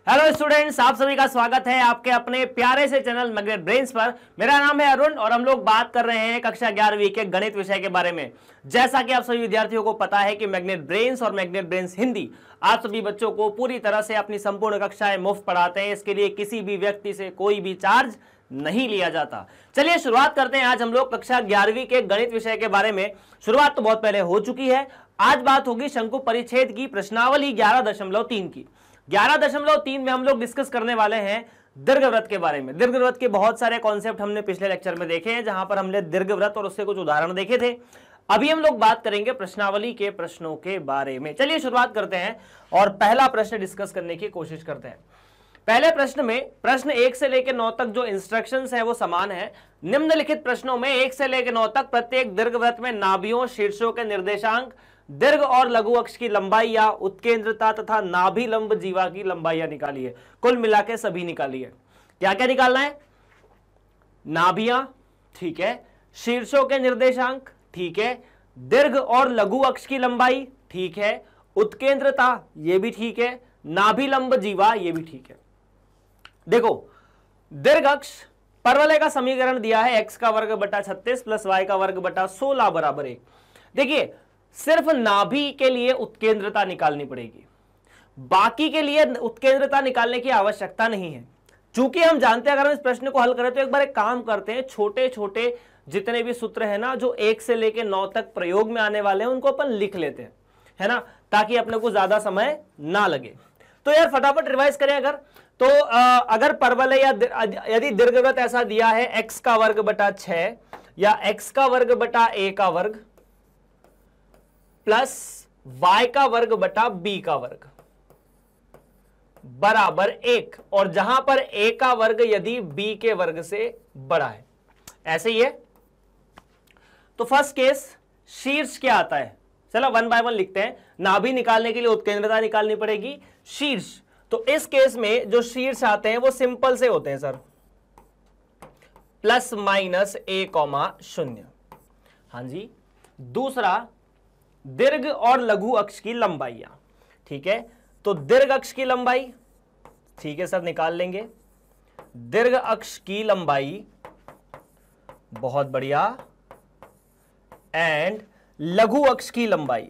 Hello students, आप सभी का स्वागत है आपके अपने प्यारे से चैनल मैग्नेट ब्रेन्स पर। मेरा नाम है अरुण और हम लोग बात कर रहे हैं कक्षा 11वीं के गणित विषय के बारे में। जैसा कि आप सभी विद्यार्थियों को पता है कि मैग्नेट ब्रेन्स और मैग्नेट ब्रेन्स हिंदी आप सभी बच्चों को पूरी तरह से अपनी संपूर्ण कक्षाएं मुफ्त पढ़ाते हैं। इसके लिए किसी भी व्यक्ति से कोई भी चार्ज नहीं लिया जाता। चलिए शुरुआत करते हैं। आज हम लोग कक्षा 11वीं के गणित विषय के बारे में, शुरुआत तो बहुत पहले हो चुकी है। आज बात होगी शंकु परिच्छेद की प्रश्नावली 11.3 की। 11.3 में हम लोग डिस्कस करने वाले हैं दीर्घवृत्त के बारे में। दीर्घवृत्त के बहुत सारे कॉन्सेप्ट हमने पिछले लेक्चर में देखे हैं, जहां पर हमने दीर्घवृत्त और उससे कुछ उदाहरण देखे थे। अभी हम लोग बात करेंगे प्रश्नावली के प्रश्नों के बारे में। चलिए शुरुआत करते हैं और पहला प्रश्न डिस्कस करने की कोशिश करते हैं। पहले प्रश्न में प्रश्न 1 से लेकर 9 तक जो इंस्ट्रक्शंस है वो समान है। निम्नलिखित प्रश्नों में 1 से लेकर 9 तक प्रत्येक दीर्घवृत्त में नाभियों, शीर्षों के निर्देशांक, दीर्घ और लघु अक्ष की लंबाई या उत्केंद्रता तथा नाभि लंब जीवा की लंबाई निकाली है। कुल मिला के सभी निकाली है। क्या क्या निकालना है? नाभियां, ठीक है, शीर्षों के निर्देशांक, ठीक है, दीर्घ और लघु अक्ष की लंबाई, ठीक है, उत्केंद्रता, ये भी ठीक है, नाभि लंब जीवा, ये भी ठीक है। देखो, दीर्घ अक्ष परवलय का समीकरण दिया है x का वर्ग बटा 36 प्लस y का वर्ग बटा 16 बराबर 1। देखिए, सिर्फ नाभि के लिए उत्केंद्रता निकालनी पड़ेगी, बाकी के लिए उत्केंद्रता निकालने की आवश्यकता नहीं है। चूंकि हम जानते हैं अगर हम इस प्रश्न को हल करें तो एक बार एक काम करते हैं, छोटे छोटे जितने भी सूत्र है ना जो 1 से लेकर 9 तक प्रयोग में आने वाले हैं उनको अपन लिख लेते हैं, है ना, ताकि अपने को ज्यादा समय ना लगे। तो यार फटाफट रिवाइज करें। अगर परवलय या यदि दीर्घवृत्त ऐसा दिया है x का वर्ग बटा 6 या x का वर्ग बटा a का वर्ग प्लस y का वर्ग बटा b का वर्ग बराबर 1, और जहां पर a का वर्ग यदि b के वर्ग से बड़ा है, ऐसे ही है। तो फर्स्ट केस शीर्ष क्या आता है, चलो 1 बाय 1 लिखते हैं। नाभि निकालने के लिए उत्केंद्रता निकालनी पड़ेगी, शीर्ष। तो इस केस में जो शीर्ष आते हैं वो सिंपल से होते हैं सर, प्लस माइनस a,0। हाँ जी। दूसरा, दीर्घ और लघु अक्ष की लंबाइयां, ठीक है। तो दीर्घ अक्ष की लंबाई, ठीक है सर, निकाल लेंगे। दीर्घ अक्ष की लंबाई, बहुत बढ़िया। एंड लघु अक्ष की लंबाई,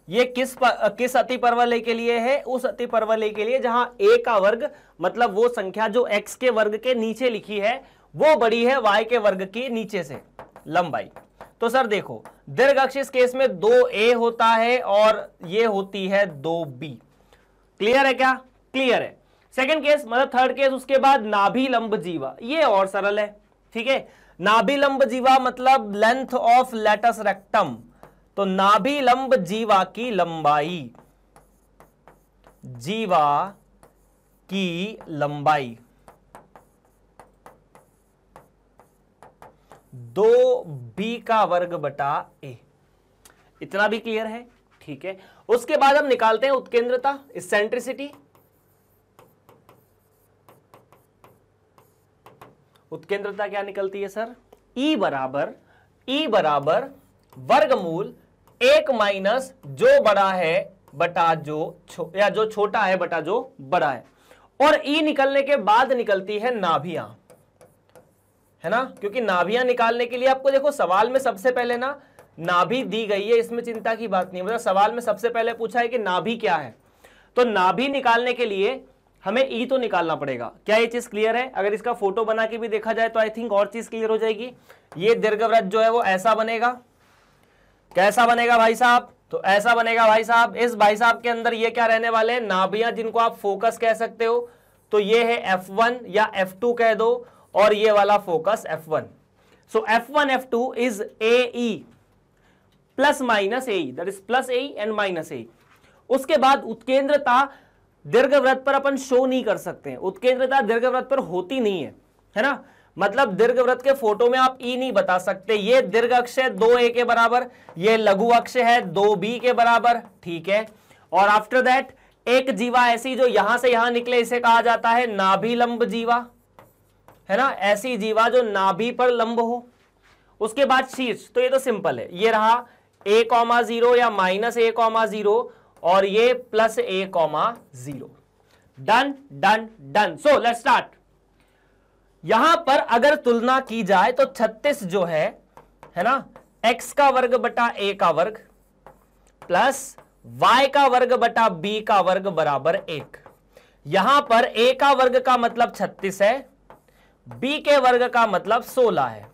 ये किस अतिपरवलय के लिए है? उस अतिपरवलय के लिए जहां a का वर्ग मतलब वो संख्या जो x के वर्ग के नीचे लिखी है वो बड़ी है y के वर्ग के नीचे से लंबाई। तो सर देखो, दीर्घ अक्ष इस केस में 2a होता है और ये होती है 2b। क्लियर है क्या? क्लियर है। सेकंड केस मतलब थर्ड केस, उसके बाद नाभि लंब जीवा, ये और सरल है, ठीक है। नाभि लंब जीवा मतलब लेंथ ऑफ लेटस रेक्टम। तो नाभि लंब जीवा की लंबाई, जीवा की लंबाई 2b का वर्ग बटा a। इतना भी क्लियर है, ठीक है। उसके बाद हम निकालते हैं उत्केंद्रता, इसेंट्रिसिटी। उत्केंद्रता क्या निकलती है सर? E बराबर वर्गमूल 1 माइनस जो बड़ा है बटा जो छोटा है बटा जो बड़ा है। और E निकलने के बाद निकलती है नाभियां, है ना, क्योंकि नाभियां निकालने के लिए आपको देखो सवाल में सबसे पहले ना नाभि दी गई है, इसमें चिंता की बात नहीं है। मतलब सवाल में सबसे पहले पूछा है कि नाभि क्या है, तो नाभि निकालने के लिए हमें ई तो निकालना पड़ेगा। क्या ये चीज क्लियर है? अगर इसका फोटो बना के भी देखा जाए तो आई थिंक और चीज क्लियर हो जाएगी। ये दीर्घवृत्त जो है वो ऐसा बनेगा। कैसा बनेगा भाई साहब? तो ऐसा बनेगा भाई साहब। इस भाई साहब के अंदर ये क्या रहने वाले हैं? नाभियां, जिनको आप फोकस कह सकते हो। तो ये है F1 या F2 कह दो, और ये वाला focus F1। So F1 F2 is AE plus minus AE, that is plus AE and minus AE। उसके बाद उत्केंद्रता दीर्घवृत्त पर अपन शो नहीं कर सकते हैं, उत्केंद्रता दीर्घवृत्त पर होती नहीं है ना। मतलब दीर्घवृत्त के फोटो में आप ई नहीं बता सकते। ये दीर्घ अक्ष है 2a के बराबर, ये लघु अक्ष है 2b के बराबर, ठीक है। और आफ्टर दैट एक जीवा ऐसी जो यहां से यहां निकले, इसे कहा जाता है नाभि लंब जीवा, है ना, ऐसी जीवा जो नाभि पर लंब हो। उसके बाद शीर्ष, तो ये तो सिंपल है, ये रहा a,0 या -a,0 और ये plus A comma 0। Done done done. So let's start. यहां पर अगर तुलना की जाए तो 36 जो है ना, x का वर्ग बटा a का वर्ग प्लस y का वर्ग बटा b का वर्ग बराबर 1। यहां पर a का वर्ग का मतलब 36 है, b के वर्ग का मतलब 16 है।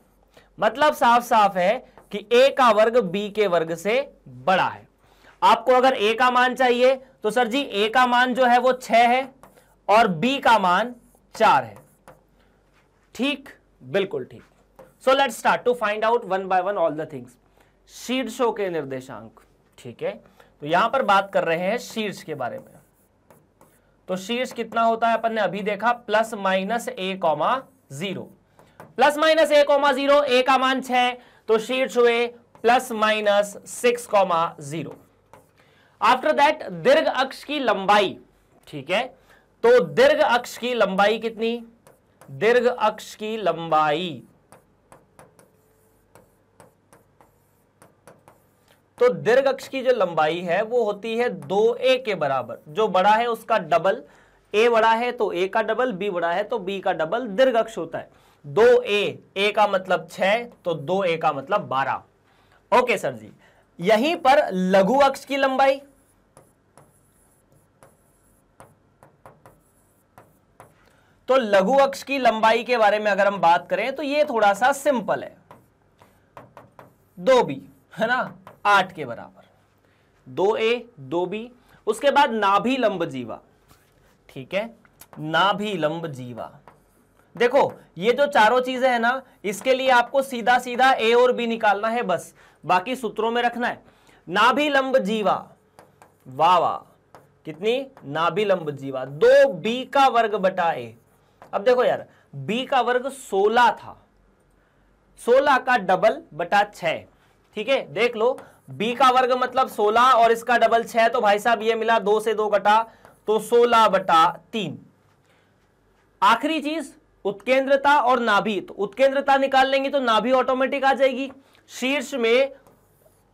मतलब साफ साफ है कि a का वर्ग b के वर्ग से बड़ा है। आपको अगर a का मान चाहिए तो सर जी a का मान जो है वो 6 है और b का मान 4 है। ठीक, बिल्कुल ठीक। So let's start to find out one by one all the things. शीर्षों के निर्देशांक, ठीक है। तो यहां पर बात कर रहे हैं शीर्ष के बारे में। तो शीर्ष कितना होता है अपन ने अभी देखा, plus minus a comma 0। Plus minus a comma 0, a का मान 6, तो शीर्ष हुए plus minus 6 comma 0। After that दीर्घ अक्ष की लंबाई, ठीक है। तो दीर्घ अक्ष की लंबाई कितनी, दीर्घ अक्ष की लंबाई, तो दीर्घ अक्ष की जो लंबाई है वो होती है 2a के बराबर। जो बड़ा है उसका डबल, a बड़ा है तो a का डबल, b बड़ा है तो b का डबल दीर्घ अक्ष होता है। 2a, a का मतलब 6 तो 2a का मतलब 12। ओके सर जी। यहीं पर लघु अक्ष की लंबाई, तो लघु अक्ष की लंबाई के बारे में अगर हम बात करें तो ये थोड़ा सा सिंपल है। 2b है ना, 8 के बराबर, 2a 2b। उसके बाद नाभि लंब जीवा, ठीक है, नाभि लंब जीवा। देखो ये जो चारों चीजें है ना, इसके लिए आपको सीधा सीधा a और b निकालना है, बस बाकी सूत्रों में रखना है। नाभि लंब जीवा, वाह वाह, कितनी, नाभि लंब जीवा 2b का वर्ग बटा a। अब देखो यार, b का वर्ग 16 था, 16 का डबल बटा 6, ठीक है। देख लो, b का वर्ग मतलब 16 और इसका डबल 6, तो भाई साहब ये मिला 2 से 2 कटा तो 16 बटा 3। आखिरी चीज उत्केंद्रता और नाभि। तो उत्केंद्रता निकाल लेंगे तो नाभि ऑटोमेटिक आ जाएगी। शीर्ष में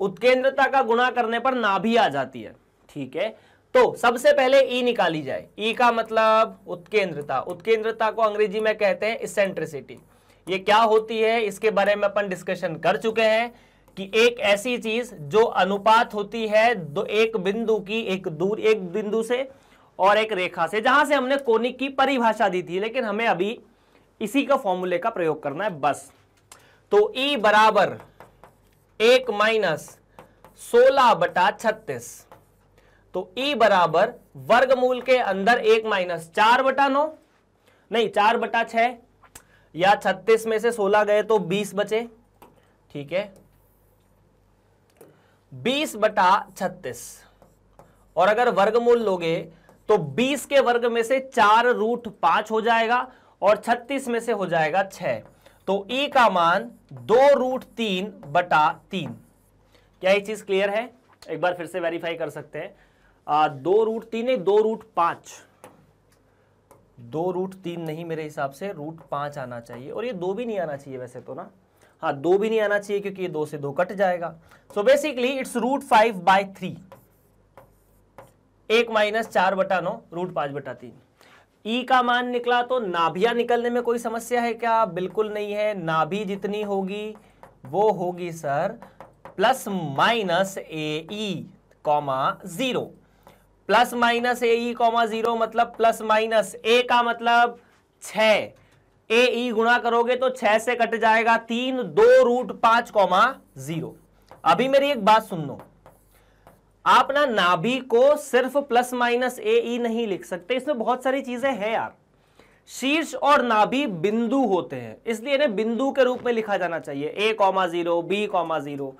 उत्केंद्रता का गुणा करने पर नाभि आ जाती है, ठीक है। तो सबसे पहले E निकाली जाए। E का मतलब उत्केंद्रता, उत्केंद्रता को अंग्रेजी में कहते हैं इसेंट्रिसिटी। ये क्या होती है इसके बारे में अपन डिस्कशन कर चुके हैं कि एक ऐसी चीज जो अनुपात होती है दो एक बिंदु की, एक बिंदु से और एक रेखा से, जहां से हमने कोनिक की परिभाषा दी थी, लेकिन हमें अभी इसी का फॉर्मूले का प्रयोग करना है बस। तो E बराबर 1 माइनस 16 बटा 36। तो E बराबर वर्गमूल के अंदर 1 माइनस 4 बटा 9, नहीं 4 बटा 6, या 36 में से 16 गए तो 20 बचे, ठीक है, 20 बटा 36। और अगर वर्गमूल लोगे तो 20 के वर्ग में से 4 रूट 5 हो जाएगा और 36 में से हो जाएगा 6। तो E का मान 2 रूट 3 बटा 3। क्या ये चीज क्लियर है? एक बार फिर से वेरीफाई कर सकते हैं। 2 रूट 3 नहीं, 2 रूट 5, 2 रूट 3 नहीं, मेरे हिसाब से रूट 5 आना चाहिए। और ये 2 भी नहीं आना चाहिए वैसे तो ना, हाँ 2 भी नहीं आना चाहिए क्योंकि ये 2 से 2 कट जाएगा। So basically it's root 5/3। 1 minus 4 बटा 9 रूट 5 बटा 3। ई का मान निकला तो नाभियां निकलने में कोई समस्या है क्या? बिल्कुल नहीं है। नाभि जितनी होगी वो होगी सर प्लस माइनस ए ई कॉमा 0। प्लस माइनस ए ई कॉमा 0 मतलब प्लस माइनस ए का मतलब 6, ए ई गुणा करोगे तो 6 से कट जाएगा 3, 2 रूट 5 कॉमा 0। अभी मेरी एक बात सुन लो, आप ना नाभि को सिर्फ प्लस माइनस ए ई नहीं लिख सकते, इसमें बहुत सारी चीजें हैं यार। शीर्ष और नाभि बिंदु होते हैं, इसलिए इन्हें बिंदु के रूप में लिखा जाना चाहिए। a,0 b,0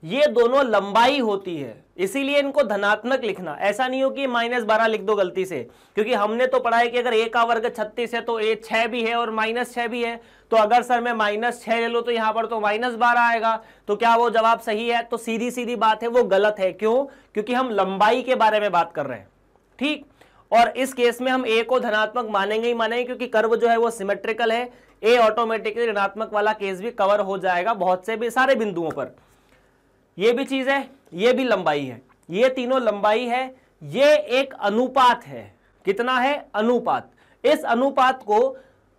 ये दोनों लंबाई होती है, इसीलिए इनको धनात्मक लिखना। ऐसा नहीं हो कि -12 लिख दो गलती से, क्योंकि हमने तो पढ़ा है कि अगर a का वर्ग 36 है तो a 6 भी है और -6 भी है। तो अगर सर मैं -6 ले लो तो यहां पर तो -12 आएगा, तो क्या वो जवाब सही है? तो सीधी सीधी बात है वो गलत है। क्यों? क्योंकि हम लंबाई के बारे में बात कर रहे हैं, ठीक। और इस केस में हम a को धनात्मक मानेंगे ही मानेंगे, क्योंकि कर्व जो है वो सिमेट्रिकल है। a ऑटोमेटिकली ऋणात्मक वाला केस भी कवर हो जाएगा बहुत से भी सारे बिंदुओं पर। ये भी चीज है, ये भी लंबाई है। ये तीनों लंबाई है, ये एक अनुपात है। कितना है? अनुपात। इस अनुपात को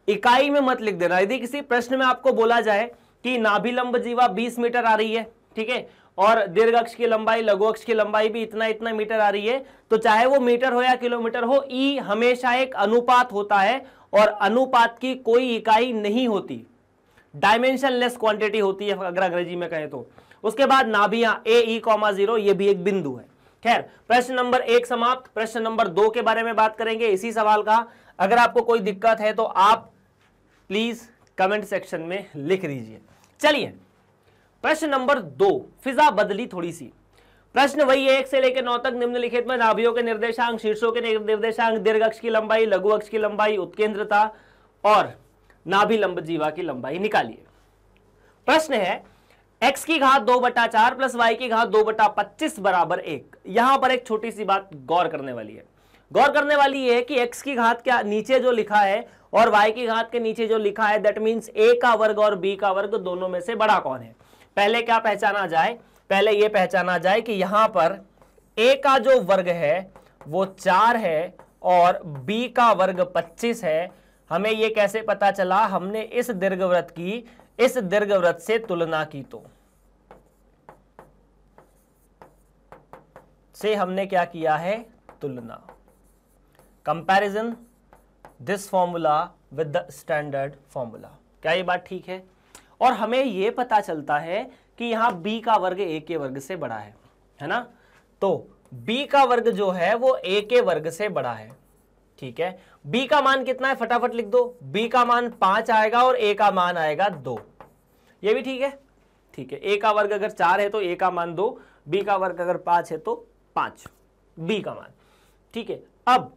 इकाई में मत लिख देना। यदि किसी प्रश्न में आपको बोला जाए कि नाभिलंब जीवा 20 मीटर आ रही है, ठीक है, और दीर्घ अक्ष की लंबाई, लघु अक्ष की लंबाई भी इतना इतना मीटर आ रही है, तो चाहे वो मीटर हो या किलोमीटर हो, ई हमेशा एक अनुपात होता है और अनुपात की कोई इकाई नहीं होती, डायमेंशनलेस क्वांटिटी होती है अगर अंग्रेजी में कहें तो। उसके बाद नाभियां ए ई कॉमा 0, ये भी एक बिंदु है। खैर, प्रश्न नंबर 1 समाप्त। प्रश्न नंबर 2 के बारे में बात करेंगे इसी सवाल का। अगर आपको कोई दिक्कत है तो आप प्लीज कमेंट सेक्शन में लिख दीजिए। चलिए प्रश्न नंबर 2, फिजा बदली थोड़ी सी। प्रश्न वही है 1 से लेकर 9 तक। निम्नलिखित में नाभियों के निर्देशांक, शीर्षों के निर्देशांक, दीर्घ अक्ष की लंबाई, लघु अक्ष की लंबाई, उत्केंद्रता और नाभिलंब जीवा की लंबाई निकालिए। प्रश्न है x की घात 2/4 प्लस y की घात 2/25 बराबर 1। यहां पर एक छोटी सी बात गौर करने वाली है। गौर करने वाली है कि x की घात क्या नीचे जो लिखा है और y की घात के नीचे जो लिखा है, दैट मीन्स a का वर्ग और b का वर्ग दोनों में से बड़ा कौन है। पहले क्या पहचाना जाए? पहले यह पहचाना जाए कि यहां पर a का जो वर्ग है वो 4 है और b का वर्ग 25 है। हमें यह कैसे पता चला? हमने इस दीर्घवृत्त की इस दीर्घवृत्त से तुलना की, तो से हमने क्या किया है? तुलना, comparison this formula with the standard formula. क्या ये बात ठीक है? और हमें यह पता चलता है कि यहां b का वर्ग a के वर्ग से बड़ा है ना? तो b का वर्ग जो है वो a के वर्ग से बड़ा है, ठीक है। b का मान कितना है? फटाफट लिख दो। b का मान 5 आएगा और a का मान आएगा 2। ये भी ठीक है? ठीक है। a का वर्ग अगर 4 है तो a का मान 2, b का वर्ग अगर 5 है तो 5 b का मान, ठीक है। अब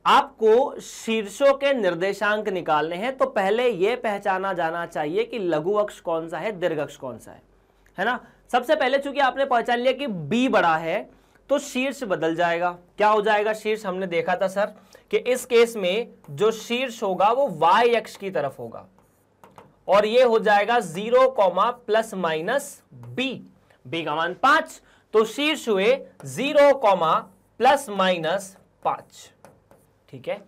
आपको शीर्षों के निर्देशांक निकालने हैं, तो पहले यह पहचाना जाना चाहिए कि लघु अक्ष कौन सा है, दीर्घ अक्ष कौन सा है ना? सबसे पहले चूंकि आपने पहचान लिया कि b बड़ा है तो शीर्ष बदल जाएगा। क्या हो जाएगा शीर्ष? हमने देखा था सर कि इस केस में जो शीर्ष होगा वो y अक्ष की तरफ होगा और ये हो जाएगा 0, प्लस माइनस b का मान 5, तो शीर्ष हुए 0, प्लस माइनस 5, ठीक है।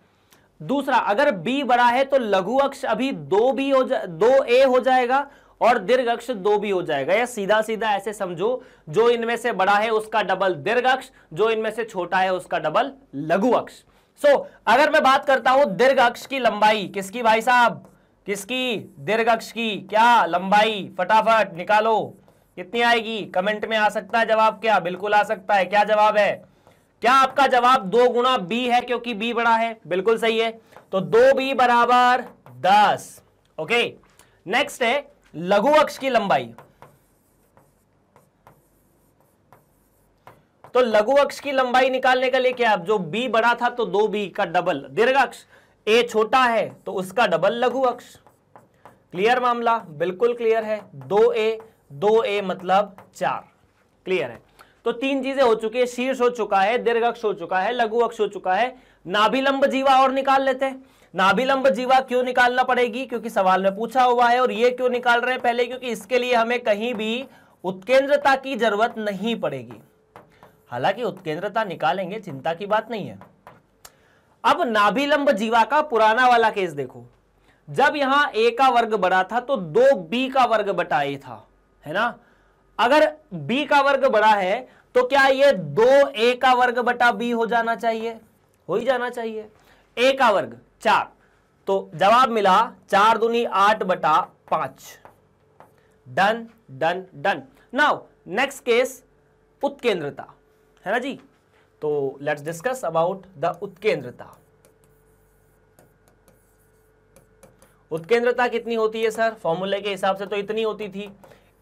दूसरा, अगर b बड़ा है तो लघु अक्ष अभी 2a हो जाएगा और दीर्घ अक्ष 2b हो जाएगा। या सीधा सीधा ऐसे समझो, जो इनमें से बड़ा है उसका डबल दीर्घ अक्ष, जो इनमें से छोटा है उसका डबल लघु अक्ष। सो अगर मैं बात करता हूं दीर्घ अक्ष की लंबाई, किसकी भाई साहब? किसकी? दीर्घ अक्ष की। क्या लंबाई? फटाफट निकालो, कितनी आएगी? कमेंट में आ सकता है जवाब। क्या? बिल्कुल आ सकता है। क्या जवाब है? क्या आपका जवाब 2 गुना b है क्योंकि b बड़ा है? बिल्कुल सही है। तो 2b बराबर 10। ओके, नेक्स्ट है लघु अक्ष की लंबाई। तो लघु अक्ष की लंबाई निकालने के लिए क्या? अब जो b बड़ा था तो 2b का डबल दीर्घ अक्ष, a छोटा है तो उसका डबल लघु अक्ष। क्लियर मामला? बिल्कुल क्लियर है। 2a मतलब 4। क्लियर है? तो 3 चीजें हो चुकी है, शीर्ष हो चुका है, दीर्घ अक्ष हो चुका है, लघु अक्ष हो चुका है। नाभिलंब जीवा और निकाल लेते हैं। नाभिलंब जीवा क्यों निकालना पड़ेगी? क्योंकि सवाल में पूछा हुआ है। और ये क्यों निकाल रहे हैं? पहले क्योंकि इसके लिए हमें कहीं भी उत्केंद्रता की जरूरत नहीं पड़ेगी। हालांकि उत्केंद्रता निकालेंगे, चिंता की बात नहीं है। अब नाभिलंब जीवा का पुराना वाला केस देखो। जब यहां a का वर्ग बड़ा था तो 2b का वर्ग बटा a था, है ना? अगर b का वर्ग बड़ा है तो क्या ये 2a का वर्ग बटा b हो जाना चाहिए? हो ही जाना चाहिए। a का वर्ग 4, तो जवाब मिला 4 दूनी 8 बटा 5। Done done done. Now next case, उत्केंद्रता, है ना जी? तो लेट्स डिस्कस अबाउट द उत्केंद्रता। उत्केंद्रता कितनी होती है सर? फॉर्मूले के हिसाब से तो इतनी होती थी,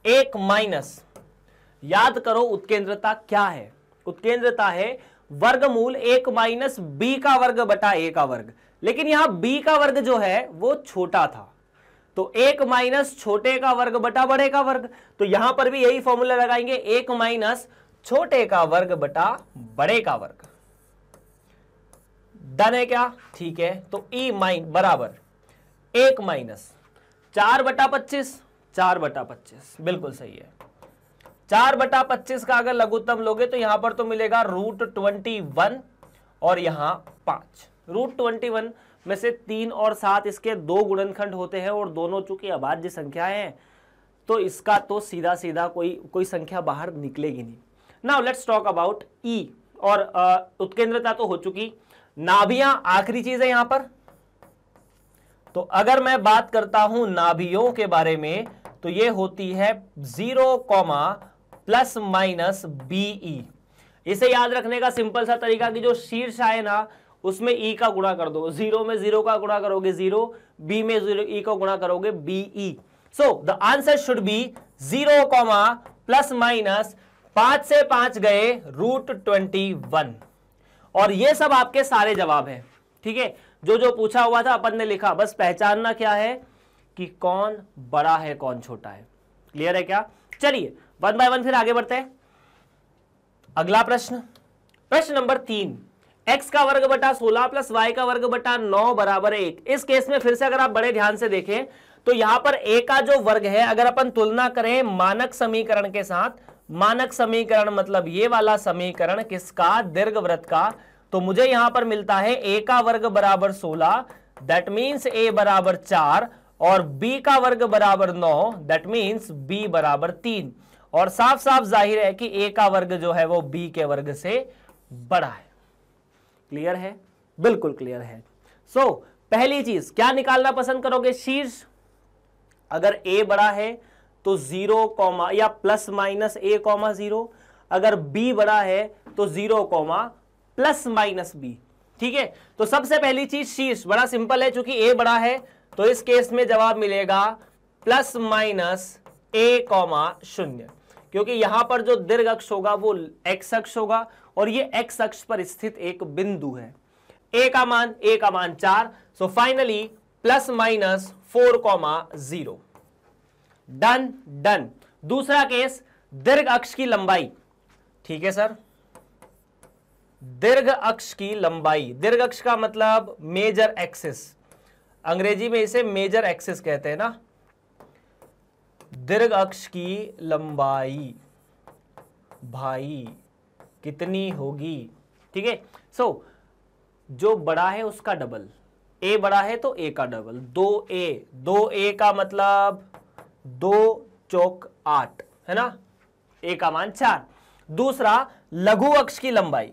1 माइनस, याद करो उत्केंद्रता क्या है? उत्केंद्रता है वर्गमूल 1 माइनस b का वर्ग बटा a का वर्ग। लेकिन यहां b का वर्ग जो है वो छोटा था, तो 1 माइनस छोटे का वर्ग बटा बड़े का वर्ग। तो यहां पर भी यही फॉर्मूला लगाएंगे, 1 माइनस छोटे का वर्ग बटा बड़े का वर्ग। डन है क्या? ठीक है। तो e माइन बराबर 1 माइनस 4/25, 4/25, बिल्कुल सही है। 4/25 का अगर लघुत्तम लोगे तो यहां पर तो मिलेगा √21 और यहां 5। √21 में से 3 और 7 इसके 2 गुणनखंड होते हैं और दोनों चूंकि अभाज्य संख्याएं हैं तो इसका तो सीधा सीधा कोई संख्या बाहर निकलेगी नहीं। नाउ लेट्स टॉक अबाउट ई। और उत्केंद्रता तो हो चुकी, नाभियां आखिरी चीज है यहां पर। तो अगर मैं बात करता हूं नाभियों के बारे में तो ये होती है 0, ±BE। इसे याद रखने का सिंपल सा तरीका कि जो शीर्ष आए ना उसमें ई का गुणा कर दो, 0 में 0 का गुणा करोगे 0, बी में 0 ई का गुणा करोगे BE। So the answer should be 0, ±5 से 5 गए √21। और ये सब आपके सारे जवाब हैं, ठीक है। जो जो पूछा हुआ था अपन ने लिखा, बस पहचानना क्या है कि कौन बड़ा है कौन छोटा है। क्लियर है क्या? चलिए 1 बाय 1 फिर आगे बढ़ते हैं। अगला प्रश्न, प्रश्न नंबर 3, x का वर्ग बटा 16 प्लस y का वर्ग बटा 9 बराबर 1। इस केस में फिर से अगर आप बड़े ध्यान से देखें तो यहां पर a का जो वर्ग है, अगर अपन तुलना करें मानक समीकरण के साथ, मानक समीकरण मतलब ये वाला समीकरण किसका? दीर्घवृत्त का। तो मुझे यहां पर मिलता है a का वर्ग बराबर 16, दैट मीन्स a बराबर 4, और b का वर्ग बराबर 9, दैट मीन्स b बराबर 3। और साफ साफ जाहिर है कि a का वर्ग जो है वो b के वर्ग से बड़ा है। क्लियर है? बिल्कुल क्लियर है। सो पहली चीज क्या निकालना पसंद करोगे? शीर्ष। अगर a बड़ा है तो 0, या ±a, 0। अगर b बड़ा है तो 0, ±b। ठीक है, तो सबसे पहली चीज शीर्ष। बड़ा सिंपल है, चूंकि a बड़ा है तो इस केस में जवाब मिलेगा ±a, 0, क्योंकि यहां पर जो दीर्घ अक्ष होगा वो x अक्ष होगा और ये x अक्ष पर स्थित एक बिंदु है। a का मान 4। So finally ±4, 0। डन। दूसरा केस, दीर्घ अक्ष की लंबाई। ठीक है सर, दीर्घ अक्ष की लंबाई। दीर्घ अक्ष का मतलब मेजर एक्सिस, अंग्रेजी में इसे मेजर एक्सिस कहते हैं ना। दीर्घ अक्ष की लंबाई भाई कितनी होगी? ठीक है, सो जो बड़ा है उसका डबल, a बड़ा है तो a का डबल, 2a का मतलब 2 चौक 8 है ना, a का मान 4। दूसरा, लघु अक्ष की लंबाई।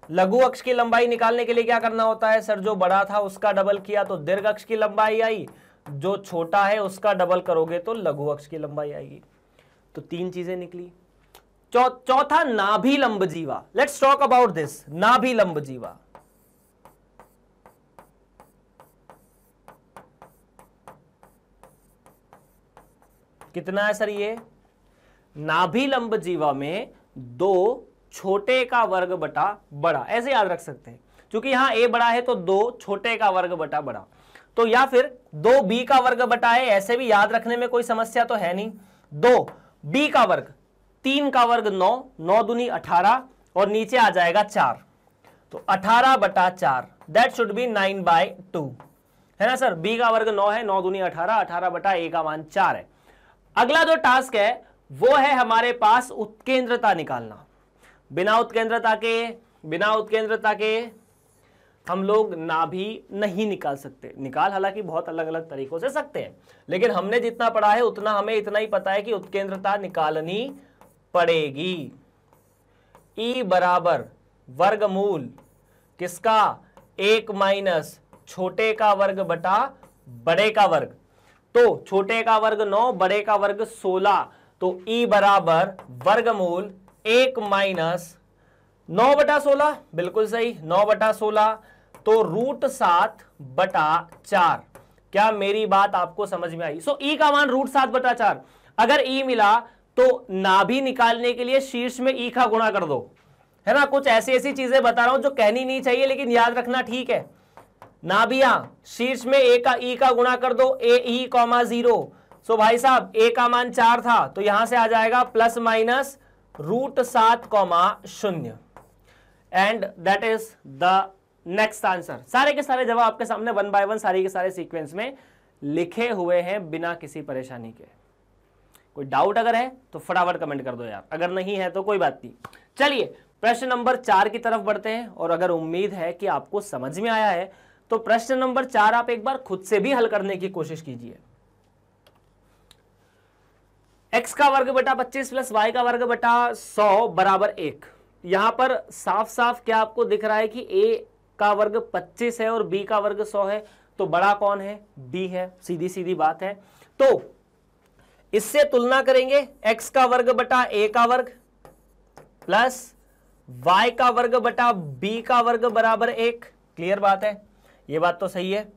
लघु अक्ष की लंबाई निकालने के लिए क्या करना होता है सर? जो बड़ा था उसका डबल किया तो दीर्घ अक्ष की लंबाई आई, जो छोटा है उसका डबल करोगे तो लघु अक्ष की लंबाई आएगी। तो 3 चीजें निकली। चौथा, नाभि लंब जीवा। Let's talk about this. नाभि लंब जीवा कितना है सर? ये नाभि लंब जीवा में 2 छोटे का वर्ग बटा बड़ा, ऐसे याद रख सकते हैं। क्योंकि यहां a बड़ा है तो 2 छोटे का वर्ग बटा बड़ा, तो या फिर 2b का वर्ग बटा है, ऐसे भी याद रखने में कोई समस्या तो है नहीं। 2b का वर्ग, 3 का वर्ग 9, 9 दूनी 18 और नीचे आ जाएगा 4, तो 18/4, दैट शुड बी 9/2 है ना सर। b का वर्ग 9 है, 9 दूनी 18, 18/a का मान 4 है। अगला जो टास्क है वो है हमारे पास उत्केंद्रता निकालना। बिना उत्केंद्रता के हम लोग नाभि नहीं निकाल सकते। निकाल हालांकि बहुत अलग अलग तरीकों से सकते हैं, लेकिन हमने जितना पढ़ा है उतना हमें इतना ही पता है कि उत्केंद्रता निकालनी पड़ेगी। E बराबर वर्गमूल किसका? 1 - छोटे का वर्ग बटा बड़े का वर्ग। तो छोटे का वर्ग 9, बड़े का वर्ग 16, तो E बराबर वर्गमूल 1 - 9/16। बिल्कुल सही, 9/16, तो √7/4। क्या मेरी बात आपको समझ में आई? सो E का मान √7/4। अगर E मिला तो नाभि निकालने के लिए शीर्ष में E का गुणा कर दो, है ना। कुछ ऐसी चीजें बता रहा हूं जो कहनी नहीं चाहिए लेकिन याद रखना, ठीक है। नाभियां शीर्ष में E का गुणा कर दो, AE, 0। सो भाई साहब A का मान 4 था तो यहां से आ जाएगा ±√7, 0, and that is the next answer. सारे के सारे जवाब आपके सामने 1 बाय 1 सारे के सारे सीक्वेंस में लिखे हुए हैं बिना किसी परेशानी के। कोई डाउट अगर है तो फटाफट कमेंट कर दो यार, अगर नहीं है तो कोई बात नहीं। चलिए प्रश्न नंबर 4 की तरफ बढ़ते हैं, और अगर उम्मीद है कि आपको समझ में आया है तो प्रश्न नंबर 4 आप एक बार खुद से भी हल करने की कोशिश कीजिए। x का वर्ग बटा 25 प्लस y का वर्ग बटा 100 बराबर 1। यहां पर साफ साफ क्या आपको दिख रहा है कि a का वर्ग 25 है और b का वर्ग 100 है, तो बड़ा कौन है? b है, सीधी सीधी बात है। तो इससे तुलना करेंगे, x का वर्ग बटा a का वर्ग प्लस y का वर्ग बटा b का वर्ग बराबर 1। क्लियर बात है, ये बात तो सही है।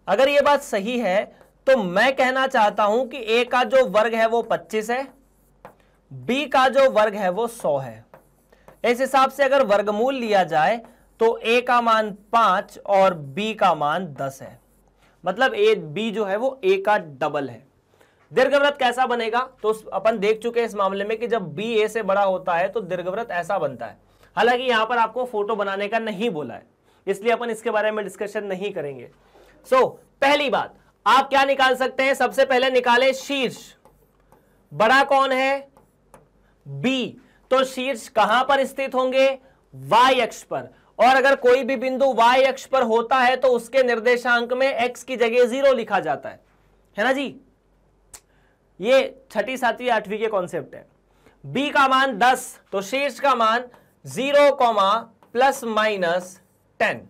अगर ये बात सही है तो मैं कहना चाहता हूं कि a का जो वर्ग है वो 25 है, b का जो वर्ग है वो 100 है। इस हिसाब से अगर वर्गमूल लिया जाए तो a का मान 5 और b का मान 10 है, मतलब b जो है वो a का डबल है। दीर्घवृत्त कैसा बनेगा? तो अपन देख चुके हैं इस मामले में कि जब b a से बड़ा होता है तो दीर्घवृत्त ऐसा बनता है। हालांकि यहां पर आपको फोटो बनाने का नहीं बोला है, इसलिए अपन इसके बारे में डिस्कशन नहीं करेंगे। पहली बात आप क्या निकाल सकते हैं? सबसे पहले निकाले शीर्ष। बड़ा कौन है? b। तो शीर्ष कहां पर स्थित होंगे? y अक्ष पर। और अगर कोई भी बिंदु y अक्ष पर होता है तो उसके निर्देशांक में x की जगह 0 लिखा जाता है ना जी। ये 6ठी 7वीं 8वीं के कॉन्सेप्ट है। b का मान 10, तो शीर्ष का मान 0, प्लस माइनस 10।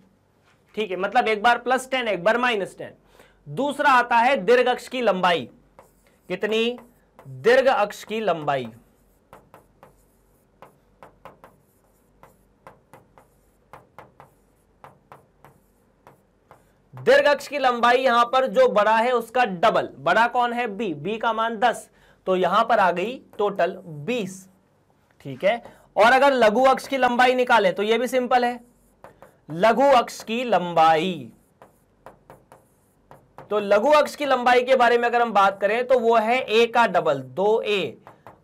ठीक है, मतलब एक बार प्लस 10 एक बार माइनस 10। दूसरा आता है दीर्घ अक्ष की लंबाई। कितनी? दीर्घ अक्ष की लंबाई। दीर्घ अक्ष की लंबाई यहां पर जो बड़ा है उसका डबल। बड़ा कौन है? b। b का मान 10, तो यहां पर आ गई टोटल 20। ठीक है, और अगर लघु अक्ष की लंबाई निकालें तो यह भी सिंपल है। लघु अक्ष की लंबाई, तो लघु अक्ष की लंबाई के बारे में अगर हम बात करें तो वो है a का डबल 2a,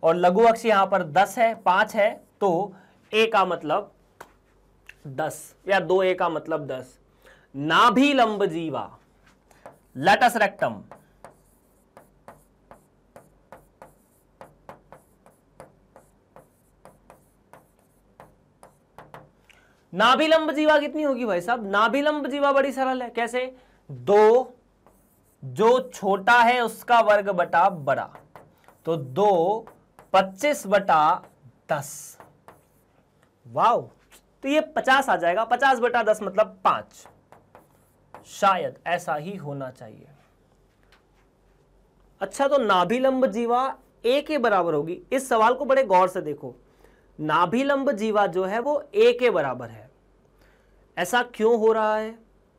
और लघु अक्ष यहां पर 10 है, 5 है, तो a का मतलब 10 या 2a का मतलब 10। नाभि लंब जीवा, लटस रेक्टम, नाभि लंब जीवा कितनी होगी भाई साहब? नाभि लंब जीवा बड़ी सरल है। कैसे? 2 जो छोटा है उसका वर्ग बटा बड़ा, तो 2 25 बटा 10। वाओ, तो ये 50 आ जाएगा। 50 बटा 10 मतलब 5। शायद ऐसा ही होना चाहिए। अच्छा, तो नाभि लंब जीवा a के बराबर होगी। इस सवाल को बड़े गौर से देखो, नाभि लंब जीवा जो है वो a के बराबर है। ऐसा क्यों हो रहा है?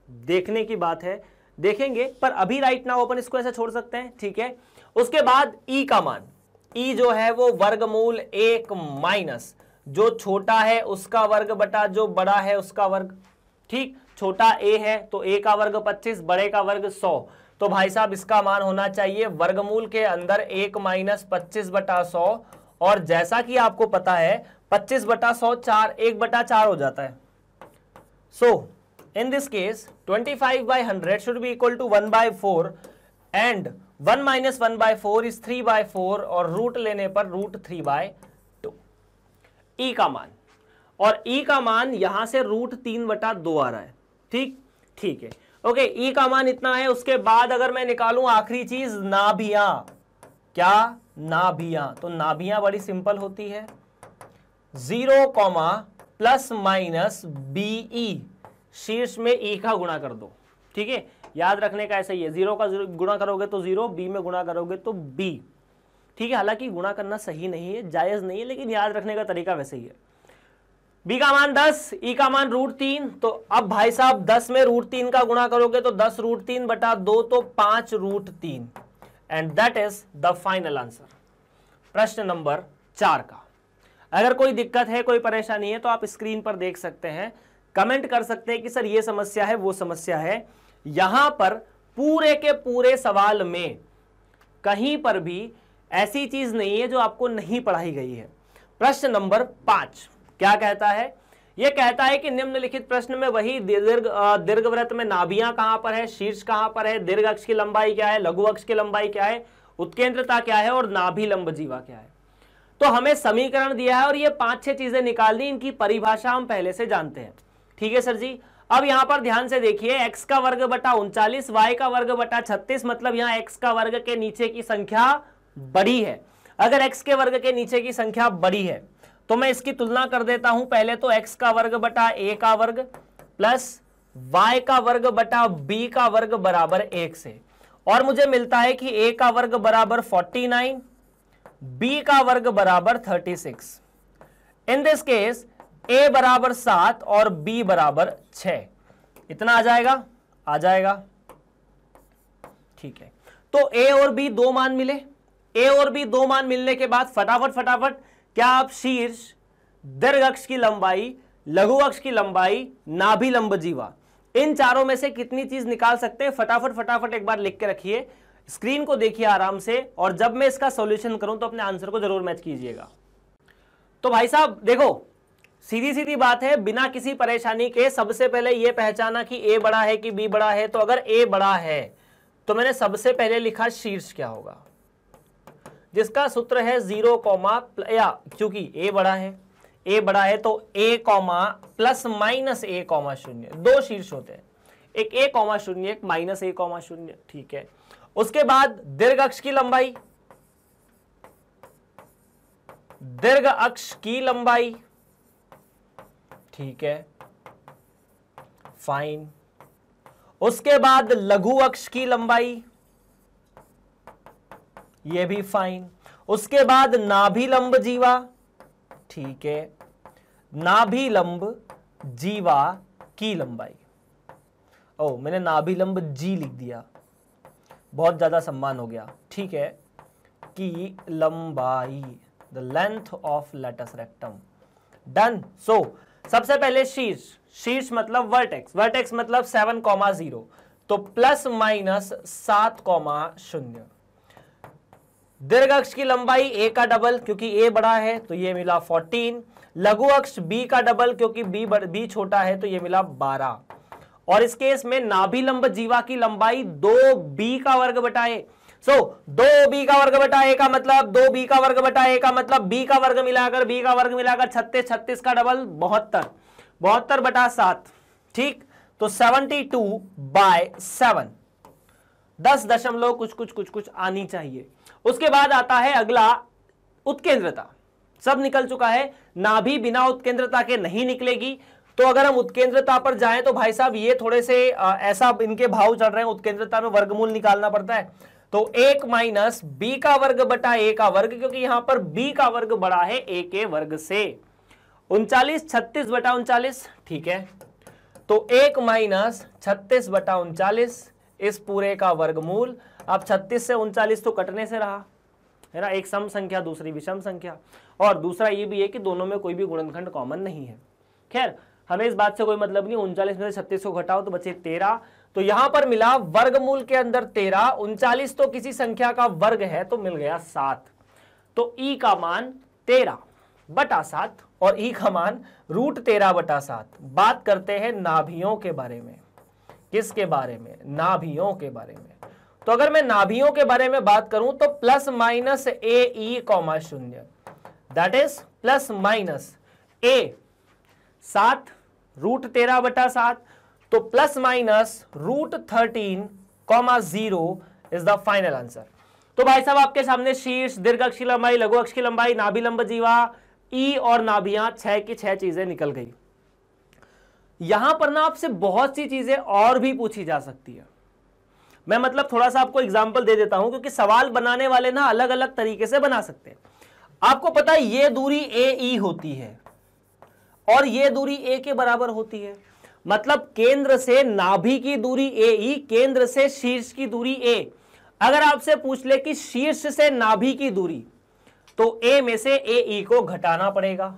देखने की बात है, देखेंगे, पर अभी राइट नाउ अपन इसको ऐसा छोड़ सकते हैं। ठीक है, उसके बाद e का मान, e जो है वो वर्गमूल 1 माइनस जो छोटा है उसका वर्ग बटा जो बड़ा है उसका वर्ग। ठीक, छोटा a है तो a का वर्ग 25, बड़े का वर्ग 100, तो भाई साहब इसका मान होना चाहिए वर्गमूल के अंदर 1 माइनस 25 बटा 100। और जैसा कि आपको पता है 25 बटा 100 4, 1 बटा 4 हो जाता है। सो in this case 25 by 100 should be equal to 1 by 4 and 1 minus 1 by 4 is 3 by 4 और रूट लेने पर रूट 3 by 2। e का मान, और e का मान यहां से रूट 3 बटा 2 आ रहा है। ठीक है, ओके, e का मान इतना है। उसके बाद अगर मैं निकालूं आखिरी चीज नाभियां, क्या? नाभियां, तो नाभियां बड़ी सिंपल होती है। 0, प्लस माइनस BE, शीर्ष में e का गुणा कर दो। ठीक है, याद रखने का ऐसा ही है, 0 का गुणा करोगे तो 0, b में गुणा करोगे तो b। ठीक है, हालांकि गुणा करना सही नहीं है, जायज नहीं है, लेकिन याद रखने का तरीका वैसे ही है। b का मान 10, e का मान रूट 3, तो अब भाई साहब 10 में रूट 3 का गुणा करोगे तो 10 रूट 3 बटा 2, तो 5 root 3, and that is the final answer प्रश्न नंबर 4 का। अगर कोई दिक्कत है, कोई परेशानी है तो आप स्क्रीन पर देख सकते हैं, कमेंट कर सकते हैं कि सर ये समस्या है, वो समस्या है। यहां पर पूरे के पूरे सवाल में कहीं पर भी ऐसी चीज नहीं है जो आपको नहीं पढ़ाई गई है। प्रश्न नंबर 5 क्या कहता है? ये कहता है कि निम्नलिखित प्रश्न में वही दीर्घवृत्त में नाभियां कहां पर है, शीर्ष कहां पर है, दीर्घ अक्ष की लंबाई क्या है, लघु अक्ष की लंबाई क्या है, उत्केंद्रता क्या है और नाभि लंब जीवा क्या है। तो हमें समीकरण दिया है और ये 5-6 चीजें निकालनी, इनकी परिभाषा हम पहले से जानते हैं। ठीक है सर जी। अब यहां पर ध्यान से देखिए, x का वर्ग बटा 39, y का वर्ग बटा 36, मतलब यहां x का वर्ग के नीचे की संख्या बड़ी है। अगर x के वर्ग के नीचे की संख्या बड़ी है तो मैं इसकी तुलना कर देता हूं। पहले तो x का वर्ग बटा a का वर्ग प्लस y का वर्ग बटा b का वर्ग बराबर 1 से, और मुझे मिलता है कि a का वर्ग बराबर 49, b का वर्ग बराबर 36। इन दिस केस a बराबर 7 और b बराबर 6। इतना आ जाएगा, आ जाएगा। ठीक है, तो a और b दो मान मिले। a और b दो मान मिलने के बाद फटाफट क्या आप शीर्ष, दीर्घ अक्ष की लंबाई, लघु अक्ष की लंबाई, नाभि लंब जीवा, इन चारों में से कितनी चीज निकाल सकते हैं? फटाफट एक बार लिख के रखिए, स्क्रीन को देखिए आराम से, और जब मैं इसका सॉल्यूशन करूं तो अपने आंसर को जरूर मैच कीजिएगा। तो भाई साहब देखो, सीधी सीधी बात है, बिना किसी परेशानी के सबसे पहले यह पहचाना कि a बड़ा है कि b बड़ा है। तो अगर a बड़ा है तो मैंने सबसे पहले लिखा शीर्ष क्या होगा, जिसका सूत्र है 0, या क्योंकि a बड़ा है तो a प्लस माइनस a, 0, दो शीर्ष होते हैं, एक a, 0, एक माइनस a, 0। ठीक है, उसके बाद दीर्घ अक्ष की लंबाई, दीर्घ अक्ष की लंबाई, ठीक है, फाइन। उसके बाद लघु अक्ष की लंबाई, यह भी फाइन। उसके बाद नाभि लंब जीवा, ठीक है, नाभि लंब जीवा की लंबाई। ओ, मैंने नाभि लंब जी लिख दिया, बहुत ज्यादा सम्मान हो गया। ठीक है, की लंबाई, the length of latus rectum, done. So सबसे पहले शीर्ष मतलब वर्टेक्स मतलब 7,0, तो प्लस माइनस 7,0। दीर्घ अक्ष की लंबाई a का डबल, क्योंकि a बड़ा है तो ये मिला 14। लघु अक्ष b का डबल, क्योंकि b छोटा है तो ये मिला 12। और इस केस में नाभि लंब जीवा की लंबाई 2b का वर्ग बटा a। सो 2b का वर्ग बटा a का मतलब 2b का वर्ग बटा a का मतलब b का वर्ग मिलाकर 36 का डबल 72 बटा 7। ठीक, तो 72/7, 10 दशमलव कुछ आनी चाहिए। उसके बाद आता है अगला, उत्केंद्रता। सब निकल चुका है, नाभि बिना उत्केंद्रता के नहीं निकलेगी। तो अगर हम उत्केंद्रता पर जाएं तो भाई साहब ये थोड़े से ऐसा इनके भाव चल रहे हैं, उत्केंद्रता में वर्गमूल निकालना पड़ता है। तो 1 माइनस b का वर्ग बटा a का वर्ग, क्योंकि यहां पर b का वर्ग बड़ा है a के वर्ग से। 36 ठीक है, तो 1 माइनस 36/39 इस पूरे का वर्गमूल। अब 36 से 39 तो कटने से रहा है ना, एक सम संख्या दूसरी विषम संख्या, और दूसरा ये भी है कि दोनों में कोई भी गुणनखंड कॉमन नहीं है। खैर, हमें इस बात से कोई मतलब नहीं। 39 में से 36 को घटाओ तो बचे 13, तो यहां पर मिला वर्गमूल के अंदर 13। 39 तो किसी संख्या का वर्ग है तो मिल गया 7, तो ई का मान 13/7 और ई का मान √13/7। बात करते हैं नाभियों के बारे में। किसके बारे में? नाभियों के बारे में। तो अगर मैं नाभियों के बारे में बात करूं तो plus minus AE, 0, that is plus minus A 7 √13/7, तो plus minus √13,0 is the final answer. तो भाई साहब आपके सामने शीर्ष, दीर्घ अक्ष की लंबाई, लघु अक्ष की लंबाई, नाभि लंब जीवा, ई और नाभियां, 6 की 6 चीजें निकल गई। यहां पर ना आपसे बहुत सी चीजें और भी पूछी जा सकती है। मैं मतलब थोड़ा सा आपको एग्जांपल दे देता हूं, क्योंकि सवाल बनाने वाले ना अलग अलग तरीके से बना सकते हैं। आपको पता है ये दूरी AE होती है और ये दूरी A के बराबर होती है, मतलब केंद्र से नाभि की दूरी AE, केंद्र से शीर्ष की दूरी A। अगर आपसे पूछ ले कि शीर्ष से नाभि की दूरी, तो A में से AE को घटाना पड़ेगा।